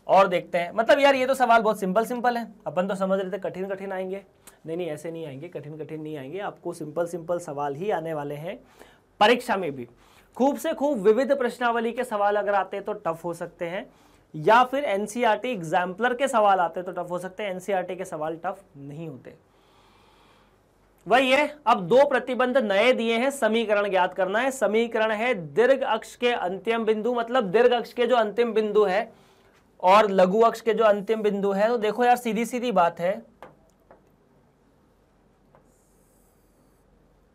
और देखते हैं। मतलब यार ये तो सवाल बहुत सिंपल सिंपल है, अपन तो समझ रहे थे कठिन कठिन आएंगे। नहीं, ऐसे नहीं आएंगे, कठिन कठिन नहीं आएंगे, आपको सिंपल सिंपल सवाल ही आने वाले हैं परीक्षा में भी। खूब से खूब विविध प्रश्नावली के सवाल अगर आते हैं तो टफ हो सकते हैं, या फिर एनसीईआरटी एग्जाम्पलर के सवाल आते हैं तो टफ हो सकते हैं। एनसीईआरटी के सवाल टफ नहीं होते। वही है, अब दो प्रतिबंध नए दिए हैं, समीकरण ज्ञात करना है। समीकरण है दीर्घ अक्ष के अंतिम बिंदु, मतलब दीर्घ अक्ष के जो अंतिम बिंदु है और लघु अक्ष के जो अंतिम बिंदु है। तो देखो यार सीधी सीधी बात है,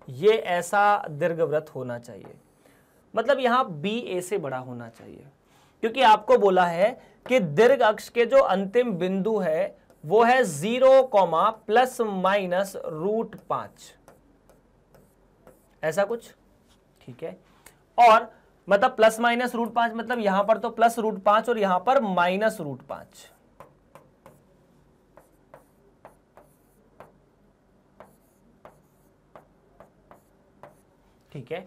ये ऐसा दीर्घवृत्त होना चाहिए, मतलब यहां बी ए से बड़ा होना चाहिए, क्योंकि आपको बोला है कि दीर्घ अक्ष के जो अंतिम बिंदु है वो है 0, ±√5, ऐसा कुछ, ठीक है। और मतलब ±√5 मतलब यहां पर तो +√5 और यहां पर -√5, ठीक है।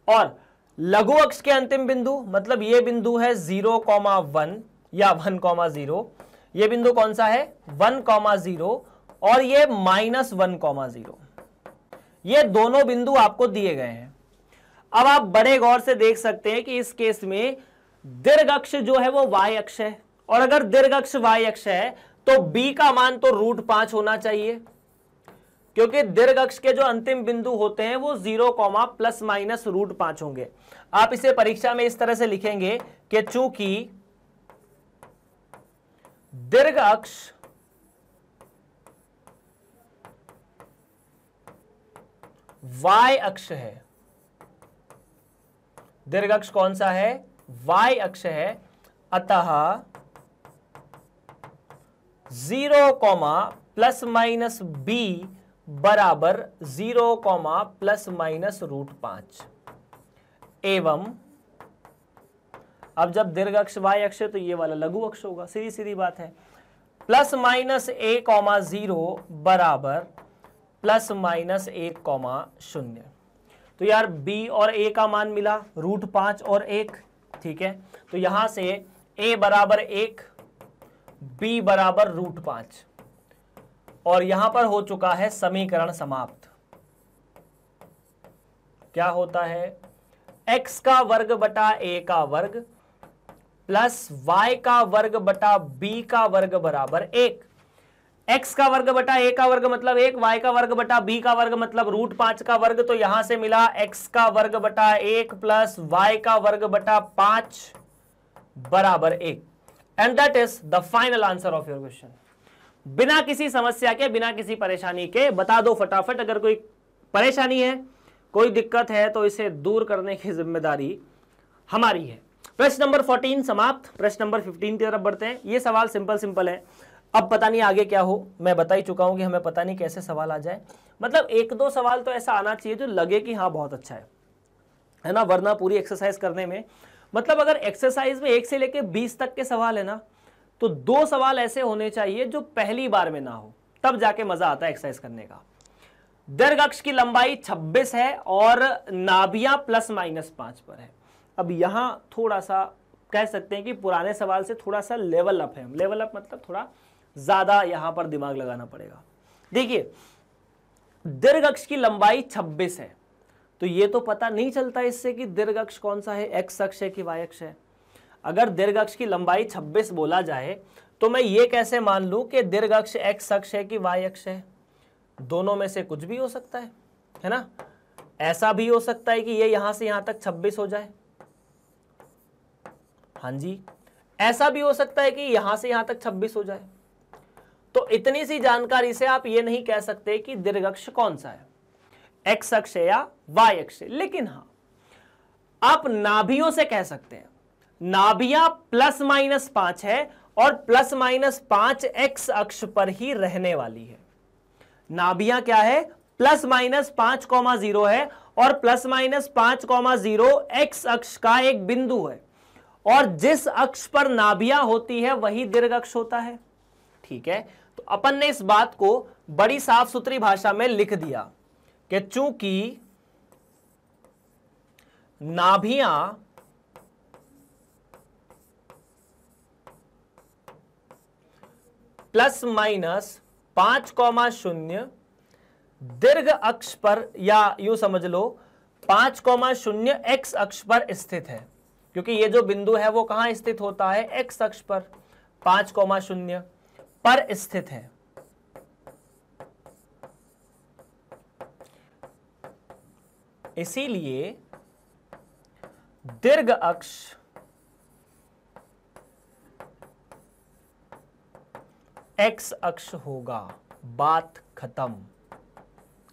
और लघु अक्ष के अंतिम बिंदु मतलब ये बिंदु है 0,1 या 1,0, ये बिंदु कौन सा है 1,0 और ये -1,0, ये दोनों बिंदु आपको दिए गए हैं। अब आप बड़े गौर से देख सकते हैं कि इस केस में दीर्घ अक्ष जो है वो y अक्ष है, और अगर दीर्घ अक्ष y अक्ष है तो b का मान तो √5 होना चाहिए, क्योंकि दीर्घ अक्ष के जो अंतिम बिंदु होते हैं वो 0, ±√5 होंगे। आप इसे परीक्षा में इस तरह से लिखेंगे कि चूंकि दीर्घ अक्ष y अक्ष है, दीर्घ अक्ष कौन सा है y अक्ष है, अतः 0, ±b बराबर 0, ±√5 एवं, अब जब दीर्घ अक्ष y अक्ष है तो ये वाला लघु अक्ष होगा, सीधी सीधी बात है। +-a,0 बराबर +-1,0। तो यार b और a का मान मिला √5 और 1, ठीक है। तो यहां से a बराबर 1, b बराबर √5, और यहां पर हो चुका है समीकरण समाप्त। क्या होता है, x का वर्ग बटा a का वर्ग प्लस y का वर्ग बटा b का वर्ग बराबर 1। x का वर्ग बटा a का वर्ग मतलब 1, y का वर्ग बटा b का वर्ग मतलब √5 का वर्ग। तो यहां से मिला x का वर्ग बटा 1 प्लस y का वर्ग बटा 5 बराबर 1। And that is the final answer of your question. बिना किसी समस्या के, बिना किसी परेशानी के बता दो फटाफट। अगर कोई परेशानी है, कोई दिक्कत है तो इसे दूर करने की जिम्मेदारी हमारी है। प्रश्न नंबर 14 समाप्त। प्रश्न नंबर 15 की तरफ बढ़ते हैं। ये सवाल सिंपल सिंपल है। अब पता नहीं आगे क्या हो, मैं बता ही चुका हूं कि हमें पता नहीं कैसे सवाल आ जाए। मतलब एक दो सवाल तो ऐसा आना चाहिए जो लगे कि हाँ बहुत अच्छा है ना, वरना पूरी एक्सरसाइज करने में, मतलब अगर एक्सरसाइज में 1 से लेकर 20 तक के सवाल है ना, तो 2 सवाल ऐसे होने चाहिए जो पहली बार में ना हो, तब जाके मजा आता है एक्सरसाइज करने का। दीर्घ अक्ष की लंबाई 26 है और नाभियां +-5 पर है। अब यहां थोड़ा सा कह सकते हैं कि पुराने सवाल से थोड़ा सा लेवल अप है। लेवल अप मतलब थोड़ा ज्यादा यहां पर दिमाग लगाना पड़ेगा। देखिए, दीर्घ अक्ष की लंबाई 26 है, तो ये तो पता नहीं चलता इससे कि दीर्घ अक्ष कौन सा है, एक्स अक्ष है कि वाई अक्ष है। अगर दीर्घ अक्ष की लंबाई 26 बोला जाए तो मैं ये कैसे मान लूं कि दीर्घ अक्ष एक्स अक्ष है कि वाई अक्ष है? दोनों में से कुछ भी हो सकता है ना। ऐसा भी हो सकता है कि ये यहां से यहां तक 26 हो जाए, हाँ जी। ऐसा भी हो सकता है कि यहां से यहां तक 26 हो जाए। तो इतनी सी जानकारी से आप ये नहीं कह सकते कि दीर्घ अक्ष कौन सा है, एक्स अक्ष है या वाई अक्ष है। लेकिन हाँ, आप नाभियों से कह सकते हैं। नाभियां +-5 है और +-5 एक्स अक्ष पर ही रहने वाली है। नाभियां क्या है, +-5,0 है और +-5,0 एक्स अक्ष का एक बिंदु है, और जिस अक्ष पर नाभियां होती है वही दीर्घ अक्ष होता है। ठीक है, तो अपन ने इस बात को बड़ी साफ सुथरी भाषा में लिख दिया कि चूंकि नाभियां प्लस माइनस 5,0 दीर्घ अक्ष पर, या यूं समझ लो 5,0 एक्स अक्ष पर स्थित है, क्योंकि ये जो बिंदु है वो कहां स्थित होता है, एक्स अक्ष पर 5,0 पर स्थित है। इसीलिए दीर्घ अक्ष एक्स अक्ष होगा। बात खत्म।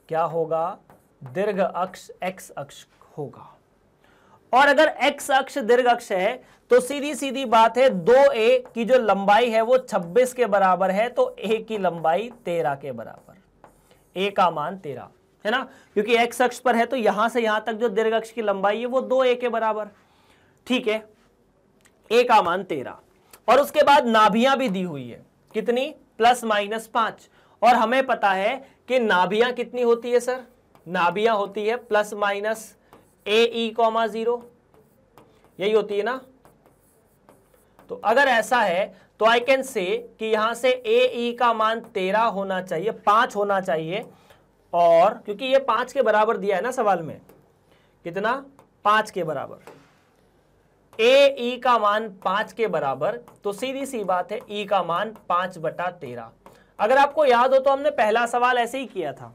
क्या होगा, दीर्घ अक्ष एक्स अक्ष होगा। और अगर एक्स अक्ष दीर्घ अक्ष है तो सीधी सीधी बात है 2a की जो लंबाई है वो 26 के बराबर है, तो a की लंबाई 13 के बराबर, a का मान 13 है ना, क्योंकि एक्स अक्ष पर है तो यहां से यहां तक जो दीर्घ अक्ष की लंबाई है वो 2a के बराबर। ठीक है, a का मान 13। और उसके बाद नाभियां भी दी हुई है, कितनी, प्लस माइनस 5। और हमें पता है कि नाभियां कितनी होती है सर, नाभियां होती है प्लस माइनस AE,0, यही होती है ना। तो अगर ऐसा है तो आई कैन से कि यहां से AE का मान 13 होना चाहिए, 5 होना चाहिए। और क्योंकि ये 5 के बराबर दिया है ना सवाल में, कितना, 5 के बराबर, AE का मान 5 के बराबर, तो सीधी सी बात है E का मान 5/13। अगर आपको याद हो तो हमने पहला सवाल ऐसे ही किया था,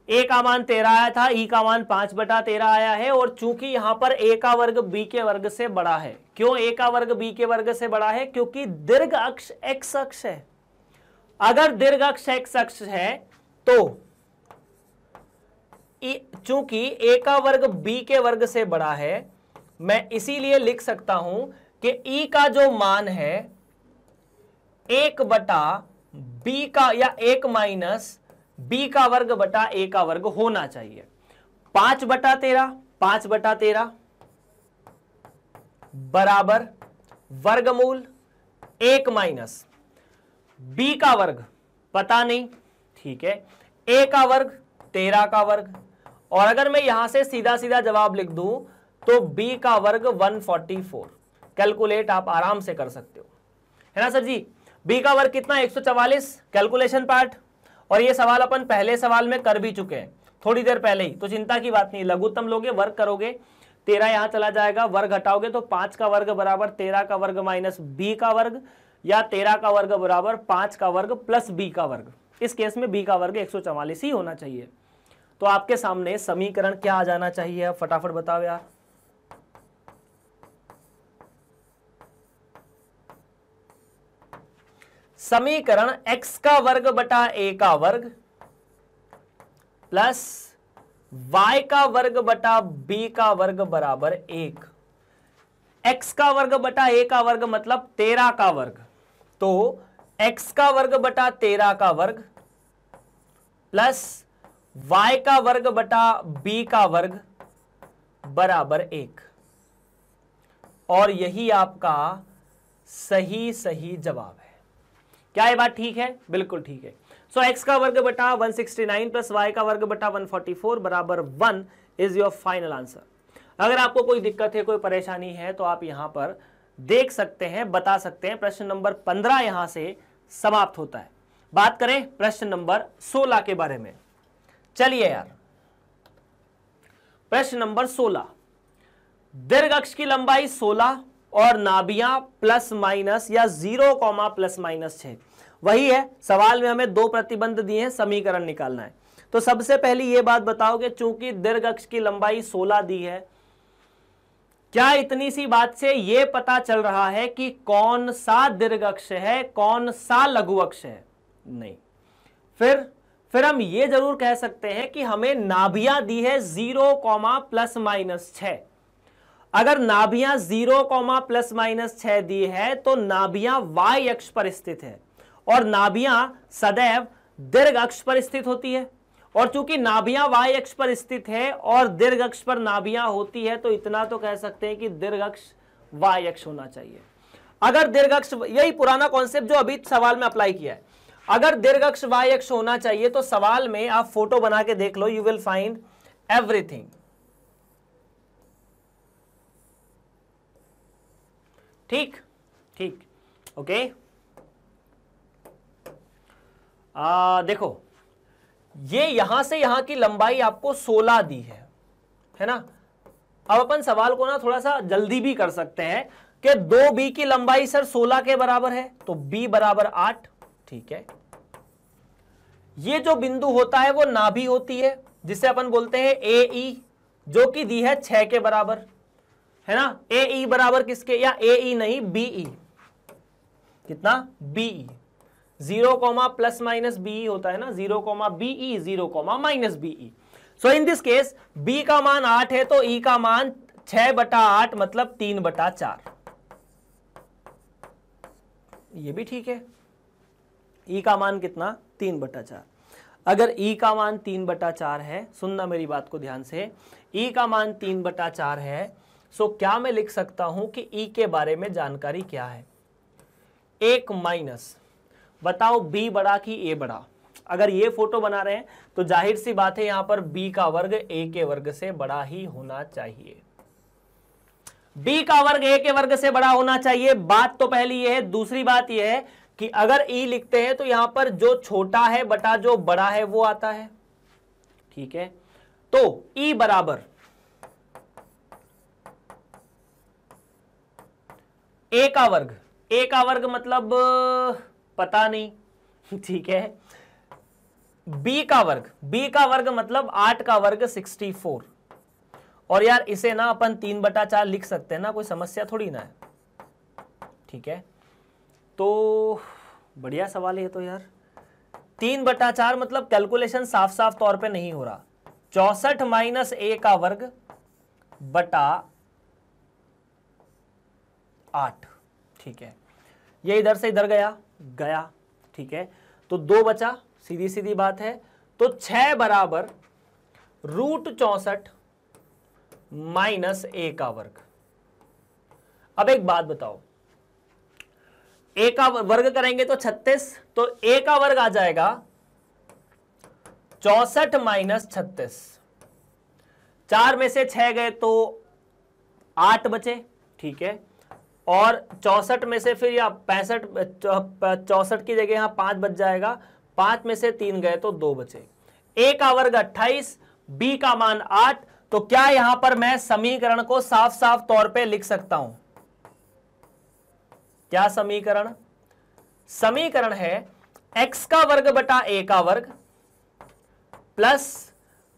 a का मान 13 आया था, e का मान 5/13 आया है। और चूंकि यहां पर a का वर्ग b के वर्ग से बड़ा है, क्यों a का वर्ग b के वर्ग से बड़ा है, क्योंकि दीर्घ अक्ष x अक्ष है। अगर दीर्घ अक्ष x अक्ष है तो चूंकि a का वर्ग b के वर्ग से बड़ा है, मैं इसीलिए लिख सकता हूं कि e का जो मान है 1/b का, या 1 माइनस b का वर्ग बटा a का वर्ग होना चाहिए। 5/13 बराबर वर्गमूल 1 माइनस b का वर्ग पता नहीं, ठीक है, a का वर्ग 13 का वर्ग। और अगर मैं यहां से सीधा सीधा जवाब लिख दूं तो b का वर्ग 144। कैलकुलेट आप आराम से कर सकते हो, है ना सर जी। b का वर्ग कितना, 144, कैलकुलेशन पार्ट। और ये सवाल अपन पहले सवाल में कर भी चुके हैं थोड़ी देर पहले ही, तो चिंता की बात नहीं। लघुत्तम लोगे, वर्ग करोगे, 13 यहां चला जाएगा, वर्ग हटाओगे तो 5 का वर्ग बराबर 13 का वर्ग माइनस b का वर्ग, या 13 का वर्ग बराबर 5 का वर्ग प्लस b का वर्ग। इस केस में b का वर्ग 144 ही होना चाहिए। तो आपके सामने समीकरण क्या आ जाना चाहिए, फटाफट बताओ यार। समीकरण x का वर्ग बटा a का वर्ग प्लस y का वर्ग बटा b का वर्ग बराबर 1। x का वर्ग बटा a का वर्ग मतलब 13 का वर्ग, तो x का वर्ग बटा 13 का वर्ग प्लस y का वर्ग बटा b का वर्ग बराबर 1। और यही आपका सही जवाब है। क्या ये बात ठीक है, बिल्कुल ठीक है। सो x का वर्ग बटा 169 प्लस y का वर्ग बटा 144 बराबर 1 इज योर फाइनल आंसर। अगर आपको कोई दिक्कत है, कोई परेशानी है तो आप यहां पर देख सकते हैं, बता सकते हैं। प्रश्न नंबर 15 यहां से समाप्त होता है। बात करें प्रश्न नंबर 16 के बारे में। चलिए यार, प्रश्न नंबर 16, दीर्घ अक्ष की लंबाई 16 और नाभियां प्लस माइनस या 0, प्लस माइनस 6। वही है, सवाल में हमें 2 प्रतिबंध दिए हैं, समीकरण निकालना है। तो सबसे पहली यह बात बताओ कि चूंकि दीर्घ अक्ष की लंबाई 16 दी है, क्या इतनी सी बात से यह पता चल रहा है कि कौन सा दीर्घ अक्ष है, कौन सा लघु अक्ष है? नहीं। फिर हम यह जरूर कह सकते हैं कि हमें नाभियां दी है 0, प्लस माइनस 6। अगर नाभियां 0, प्लस माइनस 6 दी है तो नाभियां y अक्ष पर स्थित है, और नाभियां सदैव दीर्घ अक्ष पर स्थित होती है। और चूंकि नाभियां y अक्ष पर स्थित है और दीर्घ अक्ष पर नाभियां होती है, तो इतना तो कह सकते हैं कि दीर्घ अक्ष y अक्ष होना चाहिए। अगर दीर्घ अक्ष, यही पुराना कॉन्सेप्ट जो अभी सवाल में अप्लाई किया है, अगर दीर्घ अक्ष y अक्ष होना चाहिए तो सवाल में आप फोटो बना के देख लो, यू विल फाइंड एवरीथिंग। ठीक, ओके। देखो ये यहां से यहां की लंबाई आपको 16 दी है ना। अब अपन सवाल को ना थोड़ा सा जल्दी भी कर सकते हैं कि 2b की लंबाई सर 16 के बराबर है, तो b बराबर 8, ठीक है। ये जो बिंदु होता है वो नाभि होती है, जिसे अपन बोलते हैं AE, जो कि दी है 6 के बराबर, है ना। AE बराबर किसके, या AE नहीं BE, कितना BE, 0, प्लस माइनस BE होता है ना, 0, BE, 0, minus BE। So in this case B का मान 8 है, तो E का मान 6/8 मतलब 3/4, ये भी ठीक है। E का मान कितना, 3/4। अगर E का मान 3/4 है, सुनना मेरी बात को ध्यान से, E का मान 3/4 है, सो क्या मैं लिख सकता हूं कि E के बारे में जानकारी क्या है, 1 माइनस, बताओ B बड़ा कि A बड़ा। अगर ये फोटो बना रहे हैं तो जाहिर सी बात है यहां पर B का वर्ग A के वर्ग से बड़ा ही होना चाहिए, B का वर्ग A के वर्ग से बड़ा होना चाहिए। बात तो पहली ये है। दूसरी बात यह है कि अगर E लिखते हैं तो यहां पर जो छोटा है बटा जो बड़ा है वो आता है, ठीक है। तो E बराबर A का वर्ग, A का वर्ग मतलब पता नहीं, ठीक है। B का वर्ग मतलब 8 का वर्ग 64, और यार इसे ना अपन 3/4 लिख सकते हैं ना, कोई समस्या थोड़ी ना है, ठीक है। तो बढ़िया सवाल है तो यार, 3/4 मतलब कैलकुलेशन साफ साफ तौर पे नहीं हो रहा, 64 माइनस A का वर्ग बटा 8, ठीक है। ये इधर से इधर गया, ठीक है। तो 2 बचा, सीधी सीधी बात है। तो 6 बराबर √64 माइनस A का वर्ग। अब एक बात बताओ, A का वर्ग करेंगे तो 36, तो A का वर्ग आ जाएगा 64 माइनस 36, 4 में से 6 गए तो 8 बचे, ठीक है। और 64 में से फिर या 64 की जगह यहां 5 बच जाएगा, 5 में से 3 गए तो 2 बचे। A का वर्ग 28, B का मान 8, तो क्या यहां पर मैं समीकरण को साफ साफ तौर पे लिख सकता हूं? क्या समीकरण है x का वर्ग बटा a का वर्ग प्लस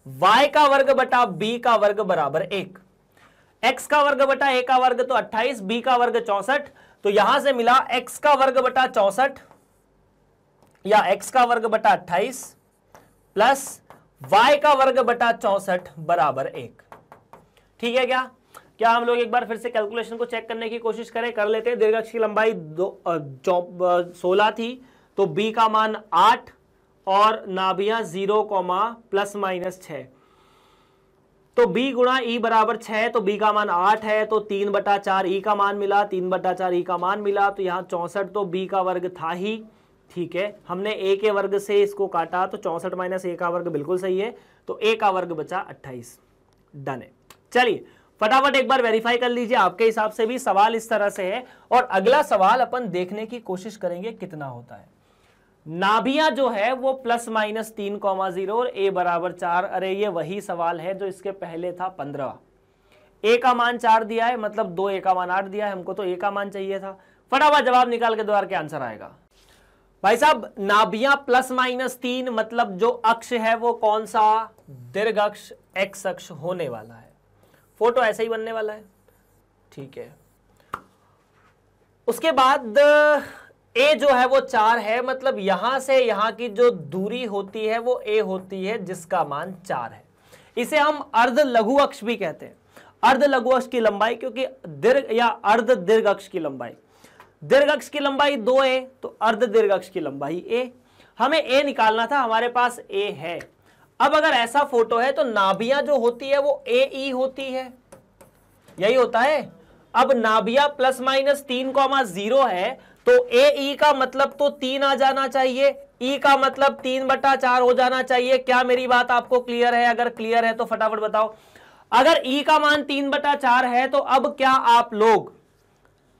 y का वर्ग बटा b का वर्ग बराबर 1। x का वर्ग बटा a का वर्ग तो 28, b का वर्ग 64, तो यहां से मिला x का वर्ग बटा 64 या x का वर्ग बटा 28 प्लस y का वर्ग बटा 64 बराबर 1। ठीक है क्या हम लोग एक बार फिर से कैलकुलेशन को चेक करने की कोशिश कर लेते हैं। दीर्घअक्ष की लंबाई 16 थी, तो b का मान 8 और नाभियां 0, प्लस माइनस 6, तो b गुणा e बराबर 6, तो b का मान 8 है, तो 3/4 e का मान मिला, 3/4 e का मान मिला, तो यहाँ 64 तो b का वर्ग था ही, ठीक है। हमने a के वर्ग से इसको काटा, तो 64 माइनस a का वर्ग बिल्कुल सही है, तो a का वर्ग बचा 28। डन है। चलिए फटाफट एक बार वेरीफाई कर लीजिए, आपके हिसाब से भी सवाल इस तरह से है। और अगला सवाल अपन देखने की कोशिश करेंगे कितना होता है। नाभियां जो है वो प्लस माइनस 3,0 और a बराबर 4। अरे ये वही सवाल है जो इसके पहले था 15। a का मान 4 दिया है, मतलब 2a का मान 8 दिया है, हमको तो a का मान चाहिए था। फटाफट जवाब निकाल के द्वारा क्या आंसर आएगा भाई साहब? नाभियां प्लस माइनस 3 मतलब जो अक्ष है वो कौन सा? दीर्घ अक्ष x अक्ष होने वाला है। फोटो ऐसे ही बनने वाला है, ठीक है। उसके बाद a जो है वो 4 है, मतलब यहां से यहां की जो दूरी होती है वो a होती है, जिसका मान 4 है। इसे हम अर्ध लघु अक्ष भी कहते हैं। अर्ध लघु अक्ष की लंबाई, क्योंकि दीर्घ या अर्ध दीर्घ अक्ष की लंबाई, दीर्घ अक्ष की लंबाई 2a, तो अर्ध दीर्घ अक्ष की लंबाई a। हमें a निकालना था, हमारे पास a है। अब अगर ऐसा फोटो है तो नाभियां जो होती है वो AE होती है, यही होता है। अब नाभियां प्लस माइनस 3,0 है, तो AE का मतलब तो 3 आ जाना चाहिए, E का मतलब 3/4 हो जाना चाहिए। क्या मेरी बात आपको क्लियर है? अगर क्लियर है तो फटाफट बताओ। अगर E का मान 3/4 है तो अब क्या आप लोग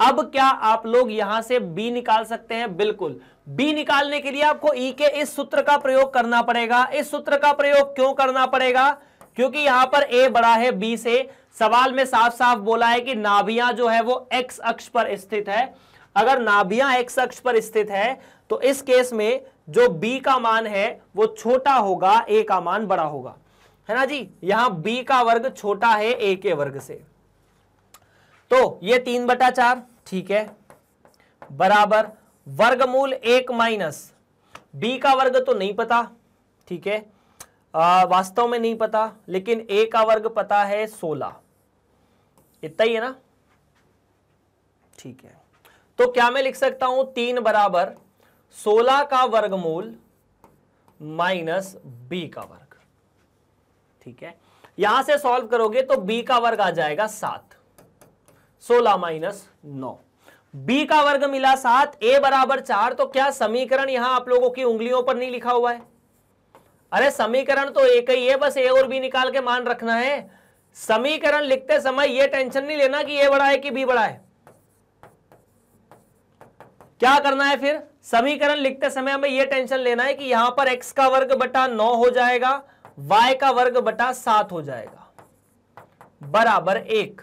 अब क्या आप लोग यहां से b निकाल सकते हैं? बिल्कुल। b निकालने के लिए आपको e के इस सूत्र का प्रयोग करना पड़ेगा। इस सूत्र का प्रयोग क्यों करना पड़ेगा? क्योंकि यहां पर a बड़ा है b से। सवाल में साफ साफ बोला है कि नाभियां जो है वो x अक्ष पर स्थित है। अगर नाभियां x अक्ष पर स्थित है तो इस केस में जो b का मान है वो छोटा होगा, a का मान बड़ा होगा, है ना जी। यहां b का वर्ग छोटा है a के वर्ग से, तो ये 3/4, ठीक है, बराबर वर्गमूल 1 माइनस b का वर्ग तो नहीं पता, ठीक है, वास्तव में नहीं पता, लेकिन a का वर्ग पता है 16, इतना ही है ना, ठीक है। तो क्या मैं लिख सकता हूं 3 बराबर 16 का वर्गमूल माइनस b का वर्ग, ठीक है। यहां से सॉल्व करोगे तो b का वर्ग आ जाएगा 7, 16 माइनस 9, b का वर्ग मिला 7, a बराबर 4। तो क्या समीकरण यहां आप लोगों की उंगलियों पर नहीं लिखा हुआ है? अरे समीकरण तो एक ही है, बस a और b निकाल के मान रखना है। समीकरण लिखते समय यह टेंशन नहीं लेना कि a बड़ा है कि b बड़ा है। क्या करना है फिर? समीकरण लिखते समय हमें यह टेंशन लेना है कि यहां पर x का वर्ग बटा 9 हो जाएगा, y का वर्ग बटा 7 हो जाएगा, बराबर 1।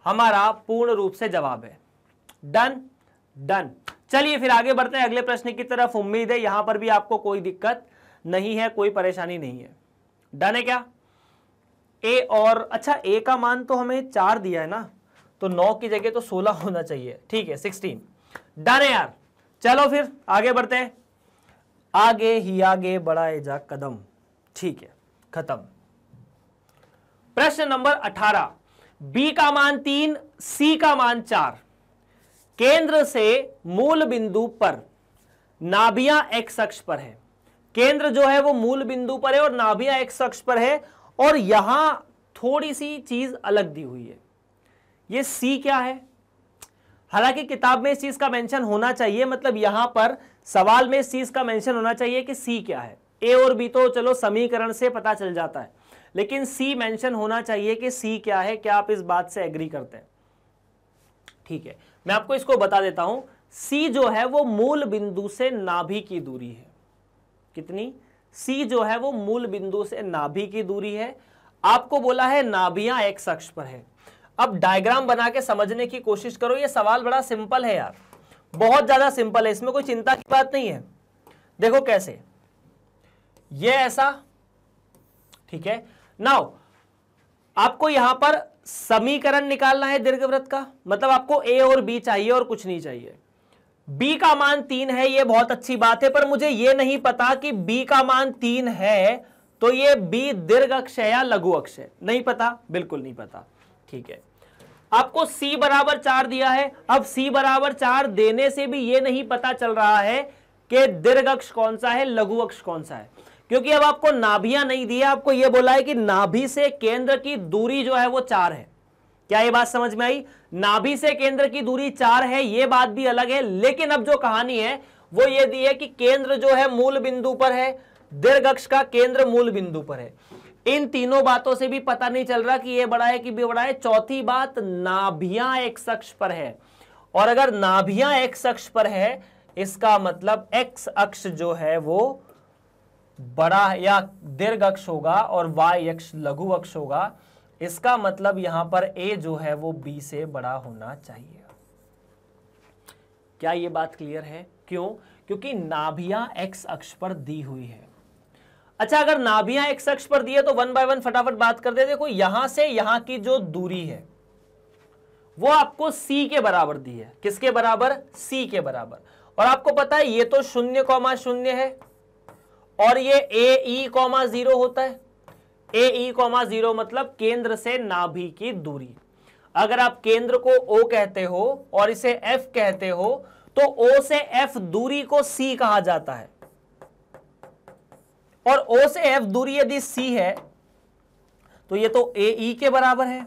हमारा पूर्ण रूप से जवाब है। Done done. चलिए फिर आगे बढ़ते हैं अगले प्रश्न की तरफ। उम्मीद है यहां पर भी आपको कोई दिक्कत नहीं है, कोई परेशानी नहीं है। डन है क्या? ए और अच्छा ए का मान तो हमें 4 दिया है ना, तो 9 की जगह तो 16 होना चाहिए, ठीक है, 16। डन है यार। चलो फिर आगे बढ़ते हैं। आगे ही आगे बढ़ाए जा कदम, ठीक है, खत्म। प्रश्न नंबर 18, b का मान 3, c का मान 4, केंद्र से मूल बिंदु पर नाभियां x अक्ष पर है। केंद्र जो है वो मूल बिंदु पर है और नाभियां x अक्ष पर है, और यहां थोड़ी सी चीज अलग दी हुई है। ये c क्या है? हालांकि किताब में इस चीज का मेंशन होना चाहिए, मतलब यहां पर सवाल में इस चीज का मेंशन होना चाहिए कि c क्या है। a और b तो चलो समीकरण से पता चल जाता है, लेकिन c मेंशन होना चाहिए कि c क्या है। क्या आप इस बात से एग्री करते हैं? ठीक है, मैं आपको इसको बता देता हूं। c जो है वो मूल बिंदु से नाभि की दूरी है। कितनी? c जो है वो मूल बिंदु से नाभि की दूरी है। आपको बोला है नाभियां x अक्ष पर है। अब डायग्राम बना के समझने की कोशिश करो। ये सवाल बड़ा सिंपल है यार, बहुत ज्यादा सिंपल है, इसमें कोई चिंता की बात नहीं है। देखो कैसे, ये ऐसा, ठीक है। नाउ आपको यहां पर समीकरण निकालना है दीर्घवृत्त का, मतलब आपको a और b चाहिए और कुछ नहीं चाहिए। b का मान 3 है, ये बहुत अच्छी बात है, पर मुझे ये नहीं पता कि b का मान 3 है तो ये b दीर्घ अक्ष है या लघु अक्ष है। नहीं पता, बिल्कुल नहीं पता, ठीक है। आपको c बराबर 4 दिया है। अब c बराबर 4 देने से भी ये नहीं पता चल रहा है कि दीर्घ अक्ष कौन सा है, लघु अक्ष कौन सा है, क्योंकि अब आपको नाभियां नहीं दिया, आपको यह बोला है कि नाभि से केंद्र की दूरी जो है वो 4 है। क्या ये बात समझ में आई? नाभि से केंद्र की दूरी 4 है, ये बात भी अलग है, लेकिन अब जो कहानी है वो ये दी है कि केंद्र जो है मूल बिंदु पर है, दीर्घ अक्ष का केंद्र मूल बिंदु पर है। इन तीनों बातों से भी पता नहीं चल रहा कि ये बड़ा है कि बी बड़ा है। चौथी बात, नाभियां x अक्ष पर है, और अगर नाभियां x अक्ष पर है इसका मतलब x अक्ष जो है वो बड़ा या दीर्घ अक्ष होगा और y अक्ष लघु अक्ष होगा। इसका मतलब यहां पर a जो है वो b से बड़ा होना चाहिए। क्या ये बात क्लियर है? क्यों? क्योंकि नाभियां x अक्ष पर दी हुई है। अच्छा, अगर नाभियां x अक्ष पर दी है तो 1 बाय 1 फटाफट बात कर दे। देखो यहां से यहां की जो दूरी है वो आपको c के बराबर दी है। किसके बराबर? c के बराबर। और आपको पता है ये तो 0,0 है और ये AE,0 होता है। AE,0 मतलब केंद्र से नाभि की दूरी। अगर आप केंद्र को O कहते हो और इसे F कहते हो तो O से F दूरी को C कहा जाता है, और O से F दूरी यदि C है तो ये तो AE के बराबर है।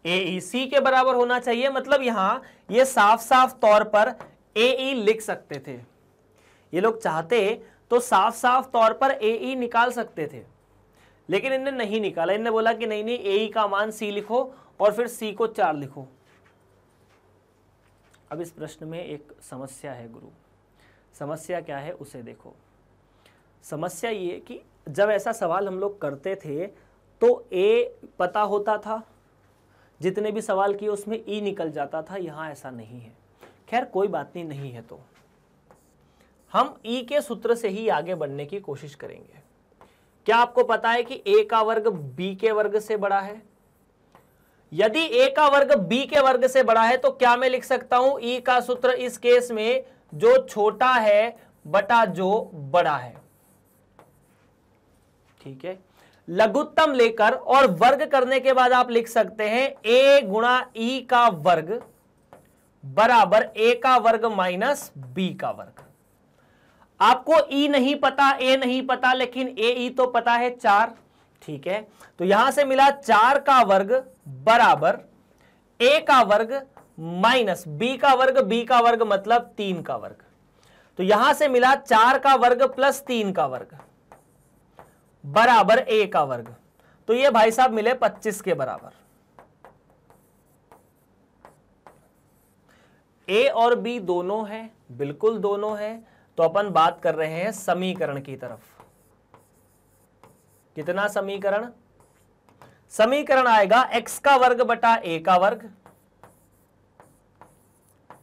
AE C के बराबर होना चाहिए, मतलब यहां ये साफ साफ तौर पर AE लिख सकते थे। ये लोग चाहते तो साफ साफ तौर पर AE निकाल सकते थे, लेकिन इनने नहीं निकाला। इनने बोला कि नहीं नहीं, AE का मान C लिखो और फिर C को 4 लिखो। अब इस प्रश्न में एक समस्या है गुरु। समस्या क्या है उसे देखो। समस्या ये कि जब ऐसा सवाल हम लोग करते थे तो ए पता होता था, जितने भी सवाल किए उसमें ई निकल जाता था। यहाँ ऐसा नहीं है। खैर कोई बात नहीं है तो हम ई के सूत्र से ही आगे बढ़ने की कोशिश करेंगे। क्या आपको पता है कि ए का वर्ग बी के वर्ग से बड़ा है? यदि ए का वर्ग बी के वर्ग से बड़ा है तो क्या मैं लिख सकता हूं ई का सूत्र इस केस में जो छोटा है बटा जो बड़ा है। ठीक है, लघुत्तम लेकर और वर्ग करने के बाद आप लिख सकते हैं ए गुणा ई का वर्ग बराबर ए का वर्ग माइनस बी का वर्ग। आपको ई नहीं पता, ए नहीं पता, लेकिन ए ई तो पता है 4। ठीक है, तो यहां से मिला 4 का वर्ग बराबर ए का वर्ग माइनस बी का वर्ग मतलब 3 का वर्ग। तो यहां से मिला 4 का वर्ग प्लस 3 का वर्ग बराबर ए का वर्ग। तो ये भाई साहब मिले 25 के बराबर। ए और बी दोनों है, बिल्कुल दोनों है। तो अपन बात कर रहे हैं समीकरण की तरफ। कितना समीकरण? समीकरण आएगा x का वर्ग बटा a का वर्ग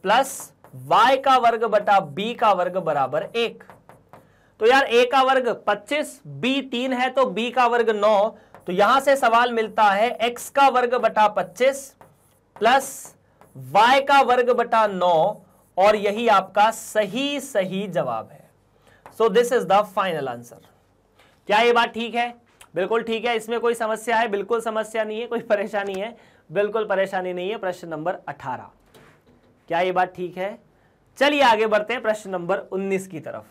प्लस y का वर्ग बटा b का वर्ग बराबर 1। तो यार a का वर्ग 25, b 3 है तो b का वर्ग 9। तो यहां से सवाल मिलता है x का वर्ग बटा 25 प्लस y का वर्ग बटा 9 और यही आपका सही जवाब है। So this is the final answer. क्या ये बात ठीक है? बिल्कुल ठीक है। इसमें कोई समस्या है? बिल्कुल समस्या नहीं है, कोई परेशानी है? बिल्कुल परेशानी नहीं है। प्रश्न नंबर 18। क्या ये बात ठीक है? चलिए आगे बढ़ते हैं प्रश्न नंबर 19 की तरफ।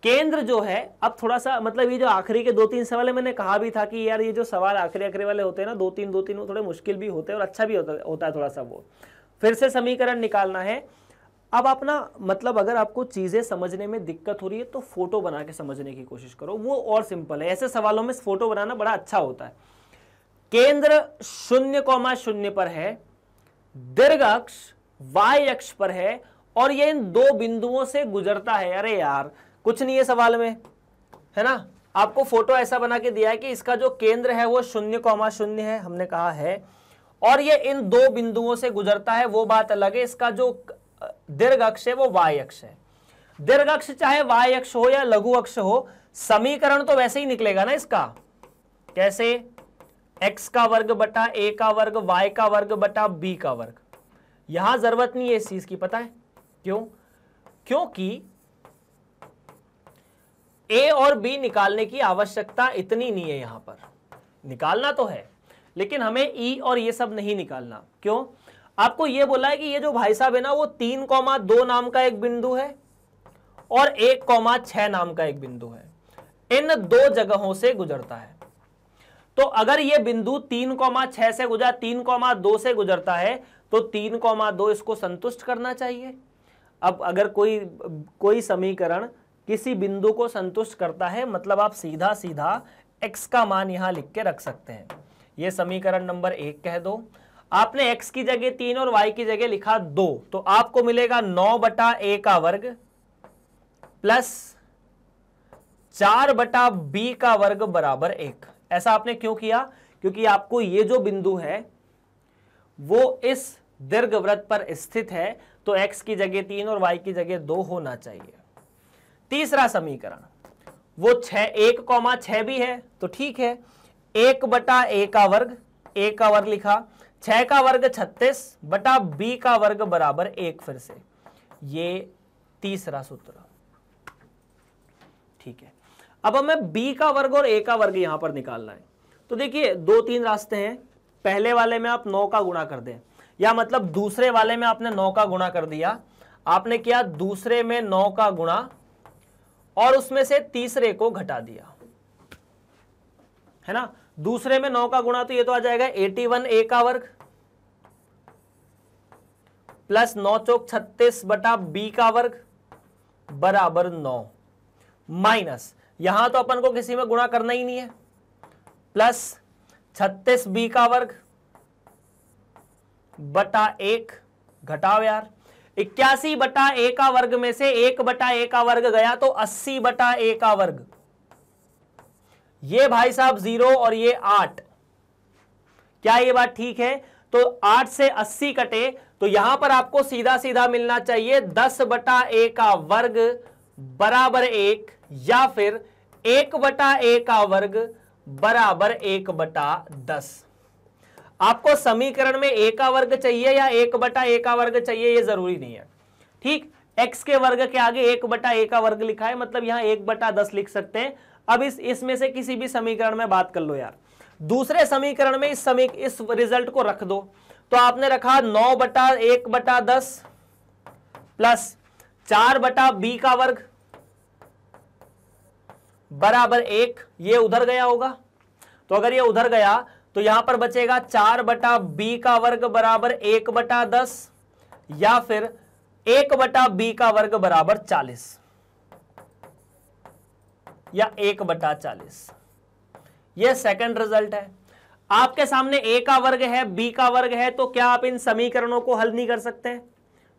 केंद्र जो है, अब थोड़ा सा मतलब ये जो आखिरी के 2-3 सवाल है, मैंने कहा भी था कि यार ये जो सवाल आखिरी वाले होते हैं ना 2-3 वो थोड़े मुश्किल भी होते हैं और अच्छा भी होता है थोड़ा सा। वो फिर से समीकरण निकालना है। अब अपना मतलब अगर आपको चीजें समझने में दिक्कत हो रही है तो फोटो बना के समझने की कोशिश करो, वो और सिंपल है। ऐसे सवालों में फोटो बनाना बड़ा अच्छा होता है। केंद्र 0,0 पर है, दीर्घ अक्ष y अक्ष पर है और ये इन दो बिंदुओं से गुजरता है। अरे यार कुछ नहीं है सवाल में, है ना। आपको फोटो ऐसा बना के दिया है कि इसका जो केंद्र है वो 0,0 है, हमने कहा है, और ये इन दो बिंदुओं से गुजरता है, वो बात अलग है। इसका जो दीर्घ अक्ष है वो y अक्ष है। दीर्घ अक्ष चाहे y अक्ष हो या लघु अक्ष हो, समीकरण तो वैसे ही निकलेगा ना इसका। कैसे? x का वर्ग बटा a का वर्ग y का वर्ग बटा b का वर्ग। यहां जरूरत नहीं है इस चीज की, पता है क्यों? क्योंकि a और b निकालने की आवश्यकता इतनी नहीं है। यहां पर निकालना तो है लेकिन हमें ई और ये सब नहीं निकालना। क्यों? आपको ये बोला है कि ये जो भाई साहब है ना वो 3,2 नाम का एक बिंदु है और 1,6 नाम का एक बिंदु है, इन दो जगहों से गुजरता है। तो अगर ये बिंदु 3,6 से गुजरा 3,2 से गुजरता है तो 3,2 इसको संतुष्ट करना चाहिए। अब अगर कोई समीकरण किसी बिंदु को संतुष्ट करता है मतलब आप सीधा सीधा x का मान यहां लिख के रख सकते हैं। ये समीकरण नंबर 1 कह दो। आपने x की जगह 3 और y की जगह लिखा 2, तो आपको मिलेगा 9 बटा a का वर्ग प्लस 4 बटा b का वर्ग बराबर 1। ऐसा आपने क्यों किया? क्योंकि आपको ये जो बिंदु है वो इस दीर्घवृत्त पर स्थित है, तो x की जगह 3 और y की जगह 2 होना चाहिए। तीसरा समीकरण वो 1,6 भी है तो ठीक है। 1 बटा a का वर्ग लिखा, 6 का वर्ग 36 बटा b का वर्ग बराबर 1। फिर से ये तीसरा सूत्र, ठीक है। अब हमें b का वर्ग और a का वर्ग यहां पर निकालना है। तो देखिए 2-3 रास्ते हैं। पहले वाले में आप 9 का गुणा कर दें, या मतलब दूसरे वाले में आपने 9 का गुणा कर दिया। आपने किया दूसरे में 9 का गुणा और उसमें से तीसरे को घटा दिया, है ना। दूसरे में 9 का गुणा तो ये तो आ जाएगा 81 a का वर्ग प्लस 9 चौक 36 बटा b का वर्ग बराबर 9 माइनस, यहां तो अपन को किसी में गुणा करना ही नहीं है, प्लस 36 b का वर्ग बटा 1 घटाओ यार, 81 बटा a का वर्ग में से 1 बटा a का वर्ग गया तो 80 बटा a का वर्ग, ये भाई साहब 0 और ये 8। क्या ये बात ठीक है? तो 8 से 80 कटे तो यहां पर आपको सीधा सीधा मिलना चाहिए 10 बटा a का वर्ग बराबर 1 या फिर 1 बटा a का वर्ग बराबर 1 बटा 10। आपको समीकरण में a का वर्ग चाहिए या 1 बटा a का वर्ग चाहिए, ये जरूरी नहीं है। ठीक, x के वर्ग के आगे 1 बटा a का वर्ग लिखा है, मतलब यहां 1 बटा 10 लिख सकते हैं। अब इसमें से किसी भी समीकरण में बात कर लो यार। दूसरे समीकरण में इस रिजल्ट को रख दो, तो आपने रखा 9 बटा 1 बटा 10 प्लस 4 बटा b का वर्ग बराबर 1, ये उधर गया होगा। तो अगर ये उधर गया तो यहां पर बचेगा 4 बटा b का वर्ग बराबर 1 बटा 10 या फिर 1 बटा b का वर्ग बराबर 40 या 1 बटा 40। यह सेकंड रिजल्ट है। आपके सामने a का वर्ग है, b का वर्ग है, तो क्या आप इन समीकरणों को हल नहीं कर सकते हैं?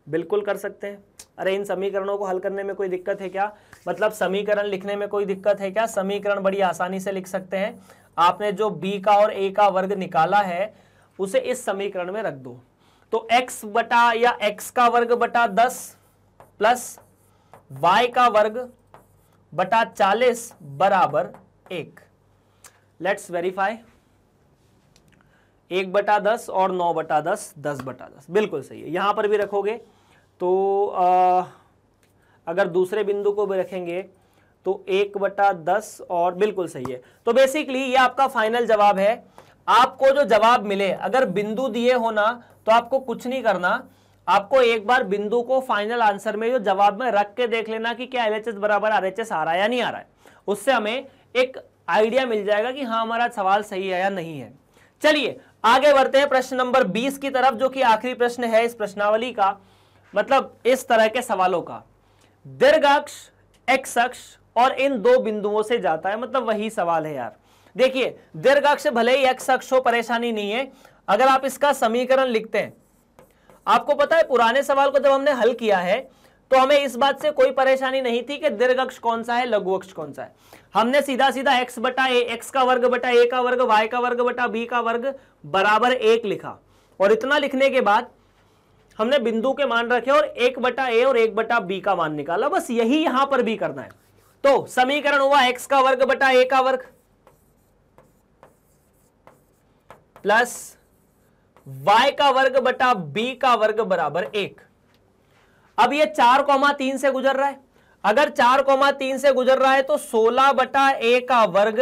बिल्कुल कर सकते हैं। अरे इन समीकरणों को हल करने में कोई दिक्कत है क्या? मतलब समीकरण लिखने में कोई दिक्कत है क्या? समीकरण बड़ी आसानी से लिख सकते हैं। आपने जो b का और a का वर्ग निकाला है उसे इस समीकरण में रख दो, तो x बटा या x का वर्ग बटा 10 प्लस y का वर्ग बटा 40 बराबर 1। Let's verify. 1 बटा 10 और 9 बटा 10, 10 बटा 10, बिल्कुल सही है। यहां पर भी रखोगे तो अगर दूसरे बिंदु को भी रखेंगे तो 1 बटा 10 और बिल्कुल सही है। तो बेसिकली ये आपका फाइनल जवाब है। आपको जो जवाब मिले, अगर बिंदु दिए होना तो आपको कुछ नहीं करना, आपको एक बार बिंदु को फाइनल आंसर में जो जवाब में रख के देख लेना कि क्या LHS बराबर RHS आ रहा है या नहीं आ रहा है। उससे हमें एक आइडिया मिल जाएगा कि हाँ हमारा सवाल सही है या नहीं है। चलिए आगे बढ़ते हैं प्रश्न नंबर 20 की तरफ, जो कि आखिरी प्रश्न है इस प्रश्नावली का, मतलब इस तरह के सवालों का। दीर्घ अक्ष x अक्ष और इन दो बिंदुओं से जाता है, मतलब वही सवाल है यार। देखिए दीर्घ अक्ष भले ही x अक्ष हो, परेशानी नहीं है। अगर आप इसका समीकरण लिखते हैं, आपको पता है पुराने सवाल को जब हमने हल किया है तो हमें इस बात से कोई परेशानी नहीं थी कि दीर्घ अक्ष कौन सा है, लघु अक्ष कौन सा है। हमने सीधा सीधा x बटा a, x का वर्ग बटा a का वर्ग, y का वर्ग बटा b का वर्ग बराबर 1 लिखा, और इतना लिखने के बाद हमने बिंदु के मान रखे और 1 बटा a और 1 बटा b का मान निकाला। बस यही यहां पर भी करना है। तो समीकरण हुआ x का वर्ग बटा a का वर्ग प्लस y का वर्ग बटा b का वर्ग बराबर 1। अब ये 4,3 से गुजर रहा है। अगर 4,3 से गुजर रहा है तो 16 बटा a का वर्ग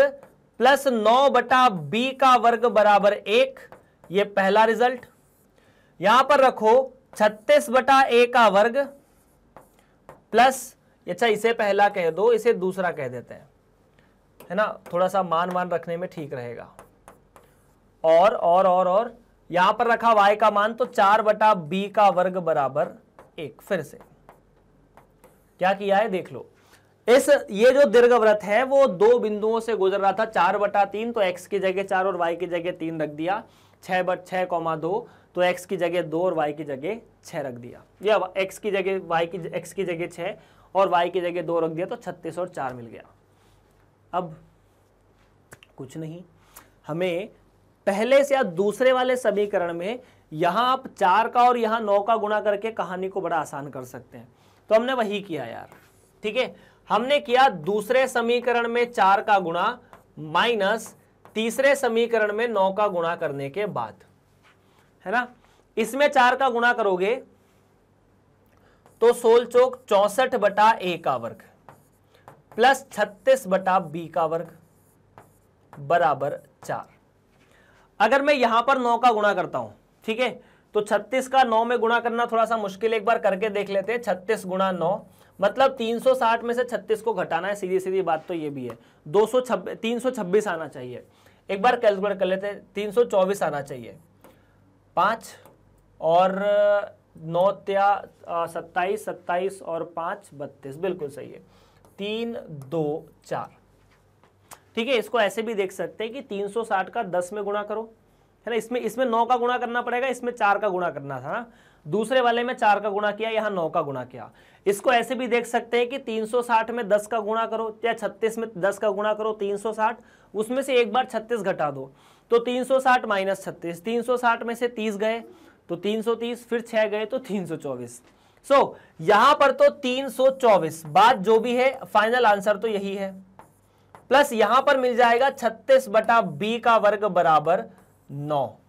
प्लस 9 बटा b का वर्ग बराबर 1। ये पहला रिजल्ट। यहां पर रखो 36 बटा a का वर्ग प्लस, अच्छा इसे पहला कह दो, इसे दूसरा कह देते हैं, है ना, थोड़ा सा मान रखने में ठीक रहेगा। और यहां पर रखा y का मान, तो 4 बटा b का वर्ग बराबर 1। फिर से क्या किया है देख लो। ये जो दीर्घवृत्त है वो दो बिंदुओं से गुजर रहा था। 4 बटा 3, तो x की जगह 4 और y की जगह 3 रख दिया। 6,2, तो x की जगह 2 और y की जगह 6 रख दिया, या x की जगह 6 और y की जगह 2 रख दिया, तो 36 और 4 मिल गया। अब कुछ नहीं, हमें पहले से या दूसरे वाले समीकरण में यहां आप 4 का और यहां 9 का गुणा करके कहानी को बड़ा आसान कर सकते हैं। तो हमने वही किया यार, ठीक है। हमने किया दूसरे समीकरण में 4 का गुणा माइनस तीसरे समीकरण में 9 का गुणा करने के बाद, है ना। इसमें 4 का गुणा करोगे तो 16 चौक 64 बटा a का वर्ग प्लस 36 बटा b का वर्ग बराबर 4। अगर मैं यहां पर 9 का गुणा करता हूं, ठीक है, तो 36 का 9 में गुणा करना थोड़ा सा मुश्किल, एक बार करके देख लेते हैं। 36 गुणा 9 मतलब 360 में से 36 को घटाना है, सीधी सीधी बात तो ये भी है। 326 आना चाहिए। एक बार कैलकुलेट कर लेते हैं, 324 आना चाहिए। 5 और 9 त्या 27, 27 और 5 32, बिल्कुल सही है। 3 2 4, ठीक है। इसको ऐसे भी देख सकते हैं कि 360 का 10 में गुणा करो, है ना। इसमें 9 का गुणा करना पड़ेगा, इसमें 4 का गुणा करना था ना। दूसरे वाले में 4 का गुणा किया, यहाँ 9 का गुणा किया। इसको ऐसे भी देख सकते हैं कि 360 में 10 का गुणा करो, या 36 में 10 का गुणा करो, 360, उसमें से एक बार 36 घटा दो तो 360 माइनस 36, 360 में से 30 गए तो 330, फिर 6 गए तो 324। सो यहां पर तो 324, बात जो भी है फाइनल आंसर तो यही है। प्लस यहां पर मिल जाएगा 36 बटा बी का वर्ग बराबर 9।